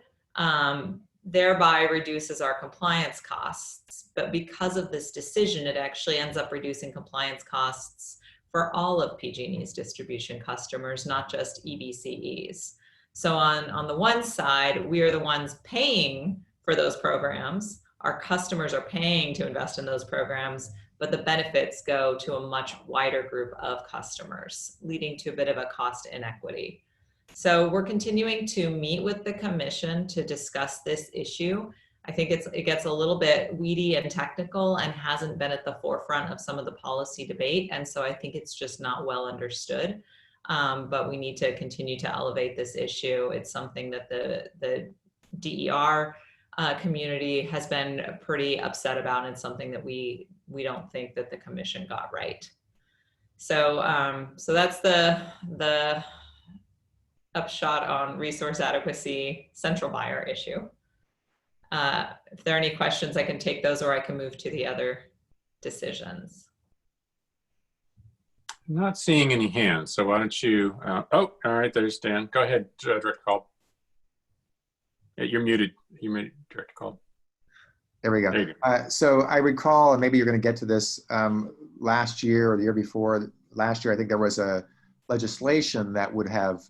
thereby reduces our compliance costs. But because of this decision, it actually ends up reducing compliance costs for all of PG&E's distribution customers, not just EBCE's. So on the one side, we are the ones paying for those programs. Our customers are paying to invest in those programs, but the benefits go to a much wider group of customers, leading to a bit of a cost inequity. So we're continuing to meet with the commission to discuss this issue. I think it gets a little bit weedy and technical and hasn't been at the forefront of some of the policy debate. And so I think it's just not well understood. But we need to continue to elevate this issue. It's something that the DER community has been pretty upset about, and something that we don't think that the commission got right. So so that's the upshot on resource adequacy central buyer issue. If there are any questions, I can take those, or I can move to the other decisions. Not seeing any hands, so why don't you, oh, all right, there's Dan. Go ahead, Director Call. Yeah, you're muted. You're muted, Director Call. There we go. There you go. So I recall, and maybe you're going to get to this, last year or the year before, last year, I think there was a legislation that would have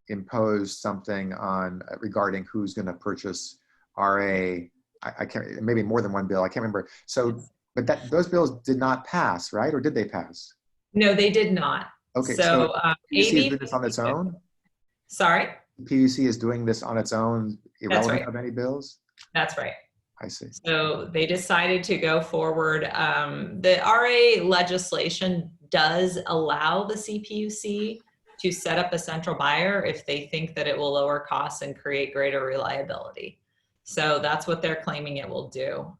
imposed something on regarding who's going to purchase RA. I can't, maybe more than one bill. I can't remember. So, but those bills did not pass, right? Or did they pass? No, they did not. Okay, so PUC is doing this on its own? Sorry? PUC is doing this on its own, irrelevant of any bills? That's right. I see. So they decided to go forward. The RA legislation does allow the CPUC to set up a central buyer if they think that it will lower costs and create greater reliability. So that's what they're claiming it will do.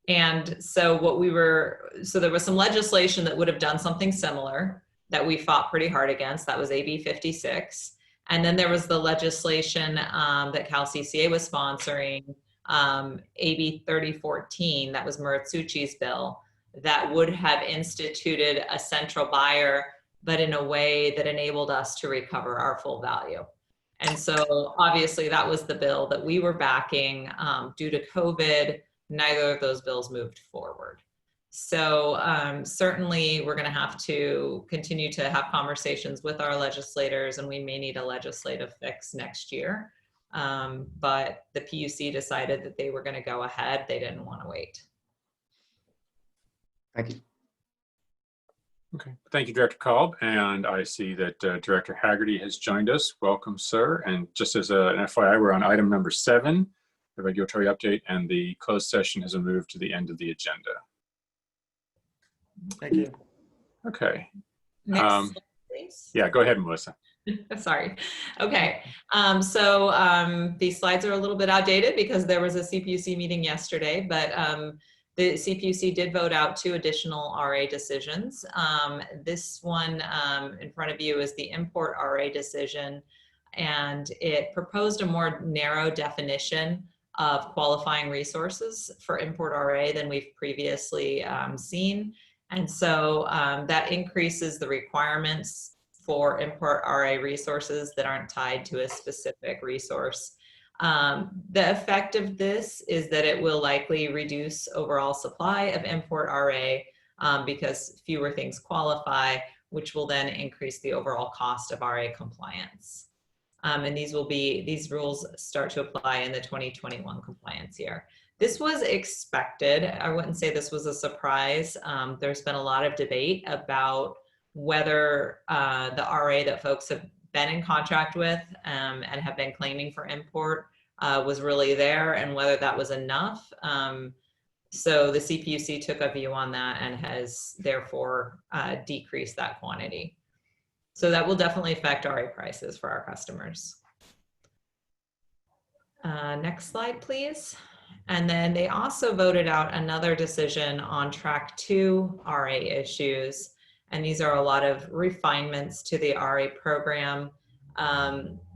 And so there was some legislation that would have done something similar that we fought pretty hard against. That was AB 56. And then there was the legislation that CalCCA was sponsoring, AB 3014, that was Muratsuchi's bill, that would have instituted a central buyer, but in a way that enabled us to recover our full value. And so obviously that was the bill that we were backing. Due to COVID, neither of those bills moved forward. So certainly we're going to have to continue to have conversations with our legislators, and we may need a legislative fix next year. But the PUC decided that they were going to go ahead. They didn't want to wait. Thank you. Okay, thank you, Director Kalb. And I see that Director Haggerty has joined us. Welcome, sir. And just as an FYI, we're on item number 7, the regulatory update, and the closed session has been moved to the end of the agenda. Thank you. Okay. Next slide, please. Yeah, go ahead, Melissa. Sorry. Okay. These slides are a little bit outdated because there was a CPUC meeting yesterday, but the CPUC did vote out 2 additional RA decisions. This one in front of you is the import RA decision, and it proposed a more narrow definition of qualifying resources for import RA than we've previously seen. And so that increases the requirements for import RA resources that aren't tied to a specific resource. The effect of this is that it will likely reduce overall supply of import RA because fewer things qualify, which will then increase the overall cost of RA compliance. And these rules start to apply in the 2021 compliance year. This was expected. I wouldn't say this was a surprise. There's been a lot of debate about whether the RA that folks have been in contract with and have been claiming for import was really there, and whether that was enough. So the CPUC took a view on that and has therefore decreased that quantity. So that will definitely affect RA prices for our customers. Next slide, please. And then they also voted out another decision on track 2 RA issues. And these are a lot of refinements to the RA program.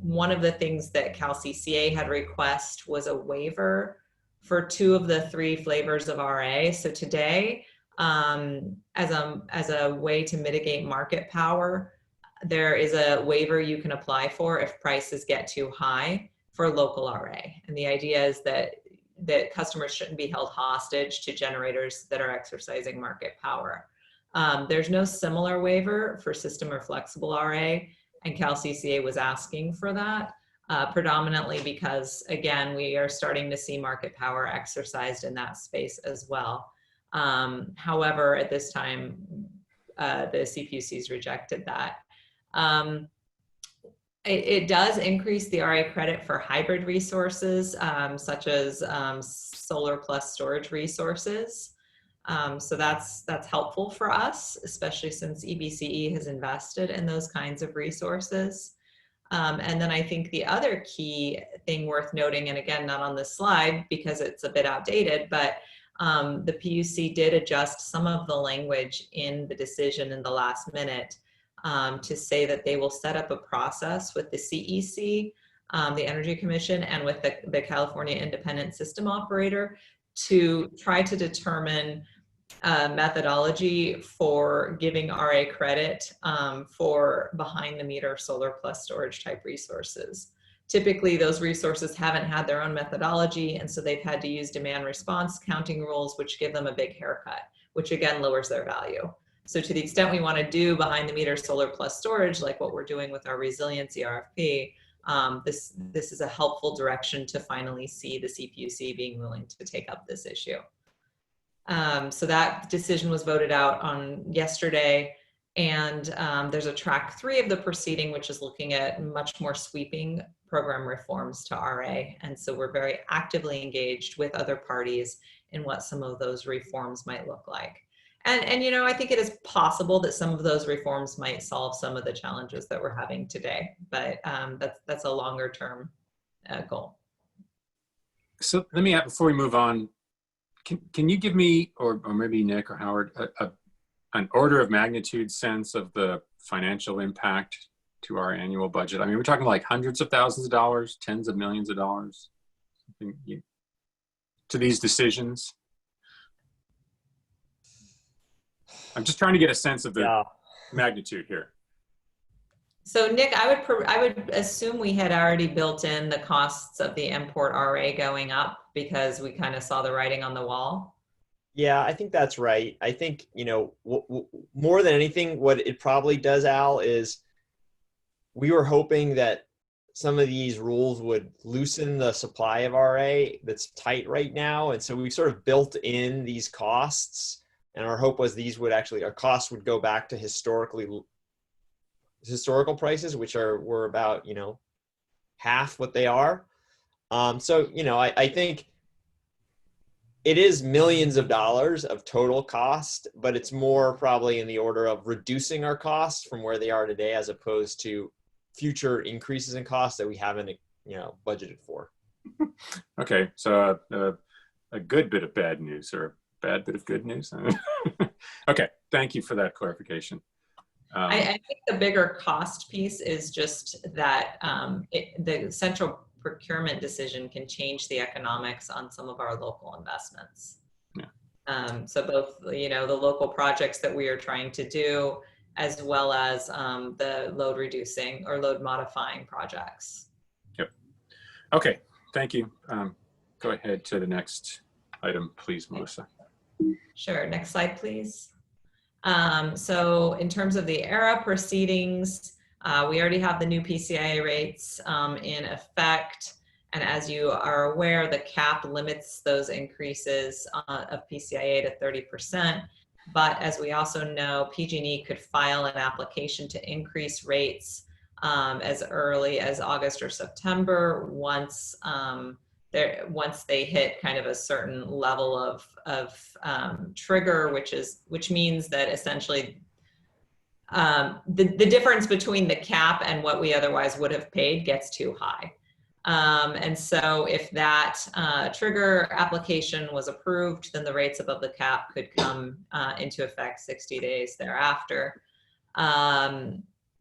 One of the things that CalCCA had requested was a waiver for 2 of the 3 flavors of RA. So today, as a way to mitigate market power, there is a waiver you can apply for if prices get too high for local RA. And the idea is that customers shouldn't be held hostage to generators that are exercising market power. There's no similar waiver for system or flexible RA, and CalCCA was asking for that, predominantly because, again, we are starting to see market power exercised in that space as well. However, at this time, the CPUC's rejected that. It does increase the RA credit for hybrid resources, such as solar plus storage resources. So that's helpful for us, especially since EBCE has invested in those kinds of resources. And then I think the other key thing worth noting, and again, not on this slide because it's a bit outdated, but the PUC did adjust some of the language in the decision in the last minute to say that they will set up a process with the CEC, the Energy Commission, and with the California Independent System Operator to try to determine methodology for giving RA credit for behind the meter solar plus storage type resources. Typically, those resources haven't had their own methodology, and so they've had to use demand response counting rules, which give them a big haircut, which again lowers their value. So to the extent we want to do behind the meter solar plus storage, like what we're doing with our resiliency RFP, this is a helpful direction to finally see the CPUC being willing to take up this issue. So that decision was voted out on yesterday, and there's a track 3 of the proceeding, which is looking at much more sweeping program reforms to RA. And so we're very actively engaged with other parties in what some of those reforms might look like. And you know, I think it is possible that some of those reforms might solve some of the challenges that we're having today, but that's a longer term goal. So let me, before we move on, can you give me, or maybe Nick or Howard, an order of magnitude sense of the financial impact to our annual budget? I mean, we're talking like hundreds of thousands of dollars, tens of millions of dollars, something to these decisions. I'm just trying to get a sense of the magnitude here. So Nick, I would assume we had already built in the costs of the import RA going up because we kind of saw the writing on the wall. Yeah, I think that's right. I think, you know, more than anything, what it probably does, Al, is we were hoping that some of these rules would loosen the supply of RA that's tight right now. And so we sort of built in these costs, and our hope was these would actually, our costs would go back to historical prices, which were about, you know, half what they are. So, you know, I think it is millions of dollars of total cost, but it's more probably in the order of reducing our costs from where they are today, as opposed to future increases in costs that we haven't, you know, budgeted for. Okay, so a good bit of bad news, or a bad bit of good news. Okay, thank you for that clarification. I think the bigger cost piece is just that the central procurement decision can change the economics on some of our local investments. Yeah. So both, you know, the local projects that we are trying to do, as well as the load reducing or load modifying projects. Yep. Okay, thank you. Go ahead to the next item, please, Melissa. Sure, next slide, please. So in terms of the ERRA proceedings, we already have the new PCIA rates in effect. And as you are aware, the cap limits those increases of PCIA to 30%. But as we also know, PG&E could file an application to increase rates as early as August or September once they hit kind of a certain level of trigger, which means that essentially the difference between the cap and what we otherwise would have paid gets too high. And so if that trigger application was approved, then the rates above the cap could come into effect 60 days thereafter.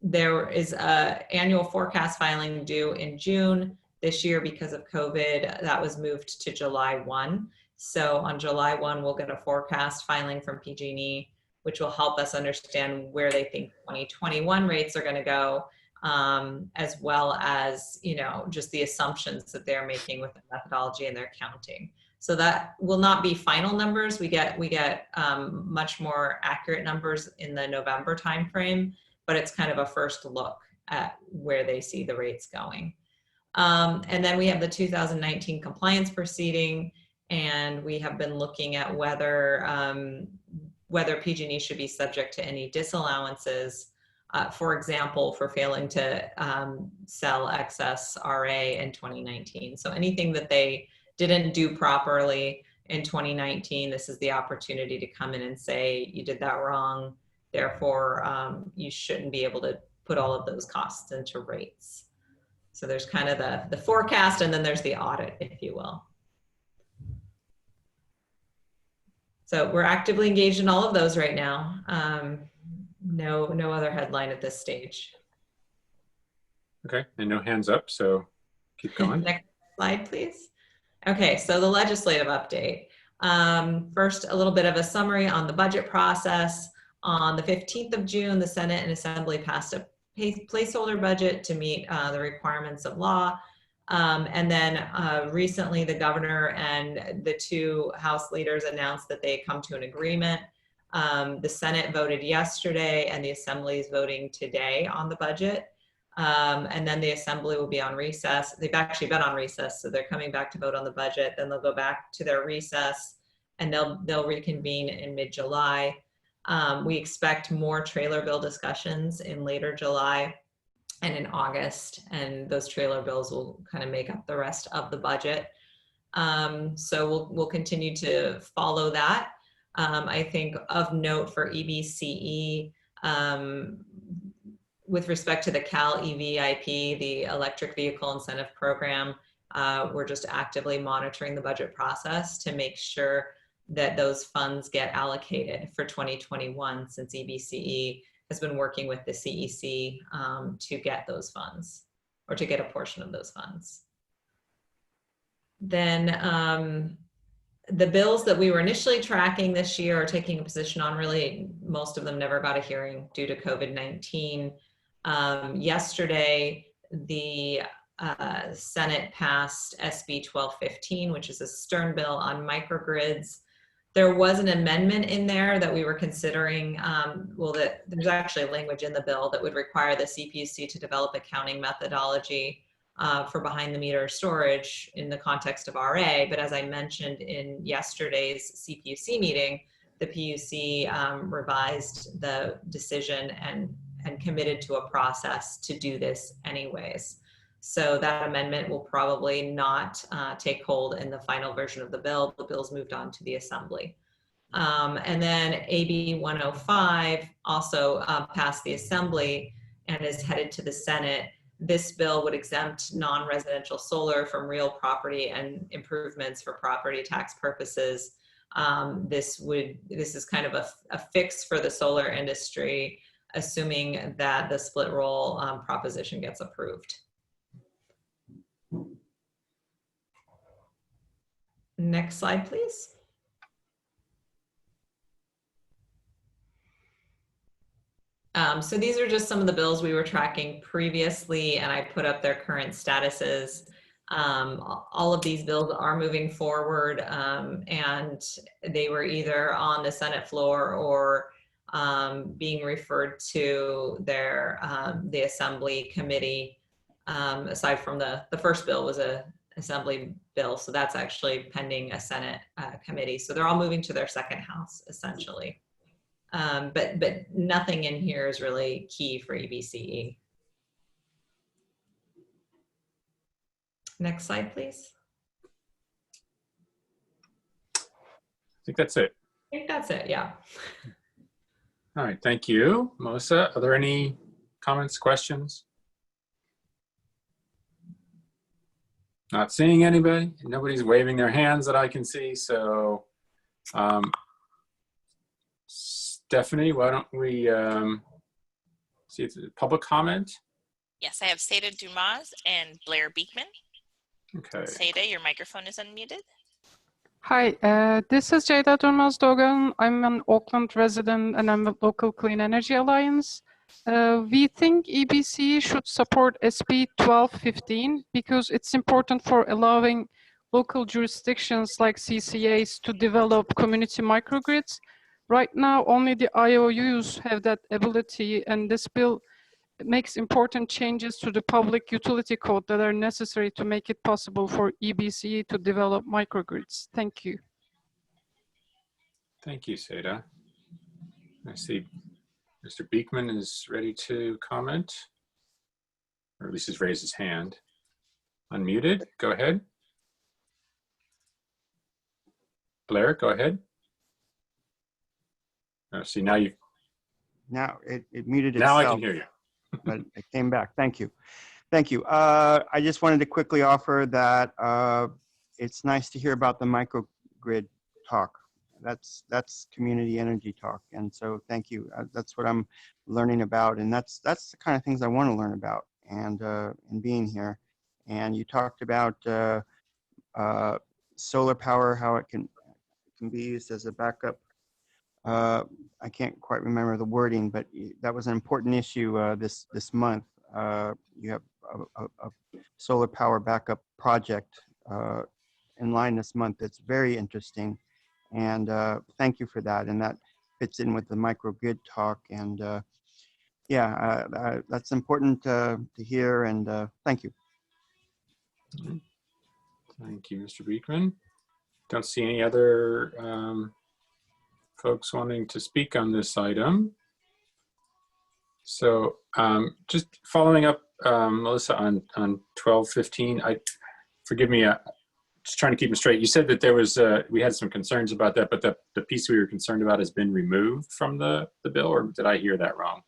There is an annual forecast filing due in June. This year, because of COVID, that was moved to July 1. So on July 1, we'll get a forecast filing from PG&E, which will help us understand where they think 2021 rates are going to go, as well as, you know, just the assumptions that they're making with the methodology and their counting. So that will not be final numbers. We get much more accurate numbers in the November timeframe, but it's kind of a first look at where they see the rates going. And then we have the 2019 compliance proceeding, and we have been looking at whether PG&E should be subject to any disallowances, for example, for failing to sell excess RA in 2019. So anything that they didn't do properly in 2019, this is the opportunity to come in and say, you did that wrong, therefore you shouldn't be able to put all of those costs into rates. So there's kind of the forecast, and then there's the audit, if you will. So we're actively engaged in all of those right now. No other headline at this stage. Okay, and no hands up, so keep going. Next slide, please. Okay, so the legislative update. First, a little bit of a summary on the budget process. On the 15th of June, the Senate and Assembly passed a placeholder budget to meet the requirements of law. And then recently the governor and the two House leaders announced that they come to an agreement. The Senate voted yesterday and the Assembly is voting today on the budget. And then the Assembly will be on recess. They've actually been on recess, so they're coming back to vote on the budget. Then they'll go back to their recess and they'll reconvene in mid-July. We expect more trailer bill discussions in later July and in August, and those trailer bills will kind of make up the rest of the budget. So we'll continue to follow that. I think of note for EBCE, with respect to the Cal EVIP, the Electric Vehicle Incentive Program, we're just actively monitoring the budget process to make sure that those funds get allocated for 2021, since EBCE has been working with the CEC to get those funds, or to get a portion of those funds. Then the bills that we were initially tracking this year or taking a position on, really most of them never got a hearing due to COVID-19. Yesterday, the Senate passed SB 1215, which is a Stern bill on microgrids. There was an amendment in there that we were considering. There's actually language in the bill that would require the CPUC to develop accounting methodology for behind the meter storage in the context of RA. But as I mentioned in yesterday's CPUC meeting, the PUC revised the decision and committed to a process to do this anyways. So that amendment will probably not take hold in the final version of the bill. The bill's moved on to the Assembly. And then AB 105 also passed the Assembly and is headed to the Senate. This bill would exempt non-residential solar from real property and improvements for property tax purposes. This is kind of a fix for the solar industry, assuming that the split roll proposition gets approved. Next slide, please. So these are just some of the bills we were tracking previously, and I put up their current statuses. All of these bills are moving forward, and they were either on the Senate floor or being referred to the Assembly committee. Aside from the first bill was a Assembly bill, so that's actually pending a Senate committee. So they're all moving to their second house, essentially. But nothing in here is really key for EBCE. Next slide, please. I think that's it. I think that's it, yeah. All right, thank you. Melissa, are there any comments, questions? Not seeing anybody. Nobody's waving their hands that I can see. So Stephanie, why don't we see if there's public comment? Yes, I have Seda Dumas and Blair Beekman. Okay. Seda, your microphone is unmuted. Hi, this is Jada Durmaz Dogan. I'm an Auckland resident and I'm a local Clean Energy Alliance. We think EBC should support SB 1215 because it's important for allowing local jurisdictions like CCAs to develop community microgrids. Right now, only the IOUs have that ability, and this bill makes important changes to the public utility code that are necessary to make it possible for EBC to develop microgrids. Thank you. Thank you, Seda. I see Mr. Beekman is ready to comment, or at least has raised his hand. Unmuted, go ahead. Blair, go ahead. Oh, see, now you. Now it muted itself. Now I can hear you. But it came back. Thank you. Thank you. I just wanted to quickly offer that it's nice to hear about the microgrid talk. That's community energy talk. And so thank you. That's what I'm learning about. And that's the kind of things I want to learn about and in being here. And you talked about solar power, how it can be used as a backup. I can't quite remember the wording, but that was an important issue this month. You have a solar power backup project in line this month. It's very interesting, and thank you for that. And that fits in with the microgrid talk. And that's important to hear. And thank you. Thank you, Mr. Beekman. Don't see any other folks wanting to speak on this item. So just following up, Melissa, on 1215, forgive me, just trying to keep them straight. You said that there was, we had some concerns about that, but the piece we were concerned about has been removed from the bill, or did I hear that wrong?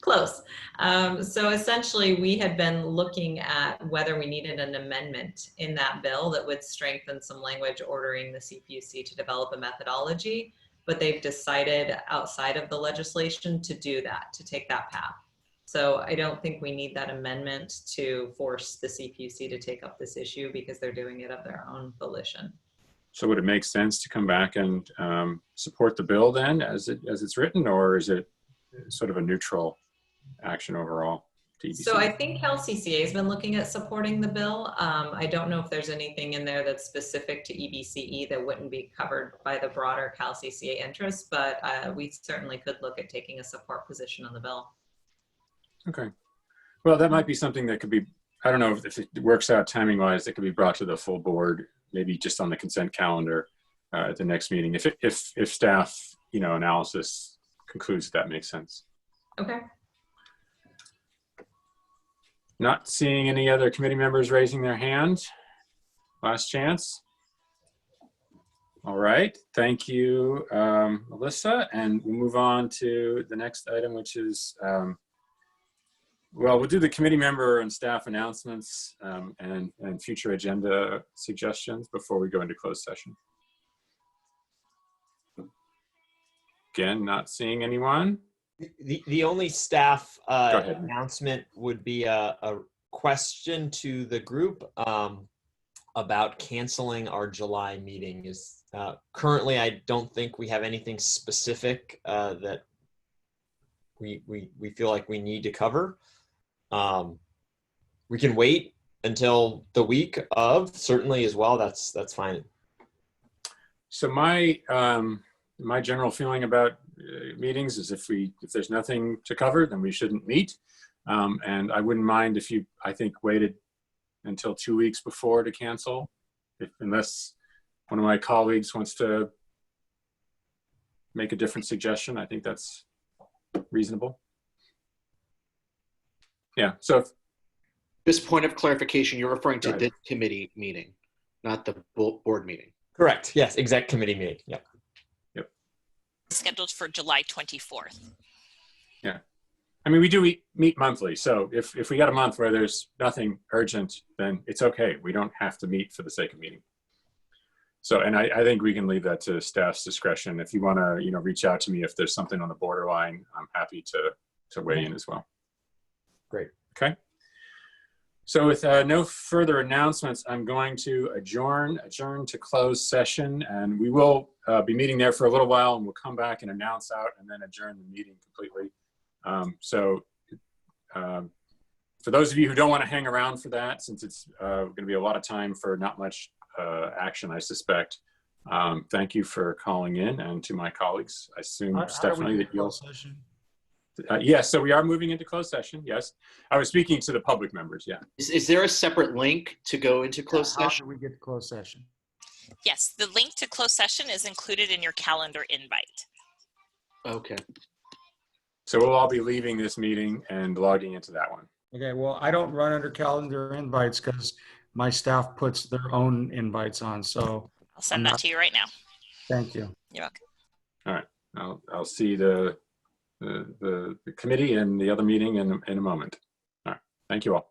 Close. So essentially, we had been looking at whether we needed an amendment in that bill that would strengthen some language ordering the CPUC to develop a methodology, but they've decided outside of the legislation to do that, to take that path. So I don't think we need that amendment to force the CPUC to take up this issue because they're doing it of their own volition. So would it make sense to come back and support the bill then as it's written, or is it sort of a neutral action overall to EBC? So I think CalCCA has been looking at supporting the bill. I don't know if there's anything in there that's specific to EBCE that wouldn't be covered by the broader CalCCA interests, but we certainly could look at taking a support position on the bill. Okay. Well, that might be something that could be, I don't know if it works out timing wise, it could be brought to the full board, maybe just on the consent calendar at the next meeting. If staff, analysis concludes that makes sense. Okay. Not seeing any other committee members raising their hand. Last chance. All right, thank you, Melissa. And we'll move on to the next item, which is, well, we'll do the committee member and staff announcements and future agenda suggestions before we go into closed session. Again, not seeing anyone. The only staff ahead. announcement would be a question to the group about canceling our July meeting. Is currently, I don't think we have anything specific that we feel like we need to cover. We can wait until the week of, certainly as well. That's fine. So my general feeling about meetings is if there's nothing to cover, then we shouldn't meet. And I wouldn't mind if you, I think, waited until 2 weeks before to cancel, unless one of my colleagues wants to make a different suggestion. I think that's reasonable. Yeah, so This point of clarification, you're referring to this committee meeting, not the board meeting. Correct. Yes, exec committee meeting. Yep. Scheduled for July 24th. Yeah. I mean, we do meet monthly. So if we got a month where there's nothing urgent, then it's okay. We don't have to meet for the sake of meeting. So, and I think we can leave that to staff's discretion. If you want to, reach out to me if there's something on the borderline, I'm happy to weigh in as well. Great. Okay. So with no further announcements, I'm going to adjourn to closed session, and we will be meeting there for a little while, and we'll come back and announce out and then adjourn the meeting completely. For those of you who don't want to hang around for that, since it's going to be a lot of time for not much action, I suspect. Thank you for calling in, and to my colleagues, I assume, Stephanie, that you'll. Yes, so we are moving into closed session. Yes, I was speaking to the public members. Yeah. Is there a separate link to go into closed session? How do we get to closed session? Yes, the link to closed session is included in your calendar invite. Okay. So we'll all be leaving this meeting and logging into that one. Okay, well, I don't run under calendar invites because my staff puts their own invites on. So I'll send that to you right now. Thank you. You're welcome. All right, I'll see the committee and the other meeting in a moment. All right, thank you all.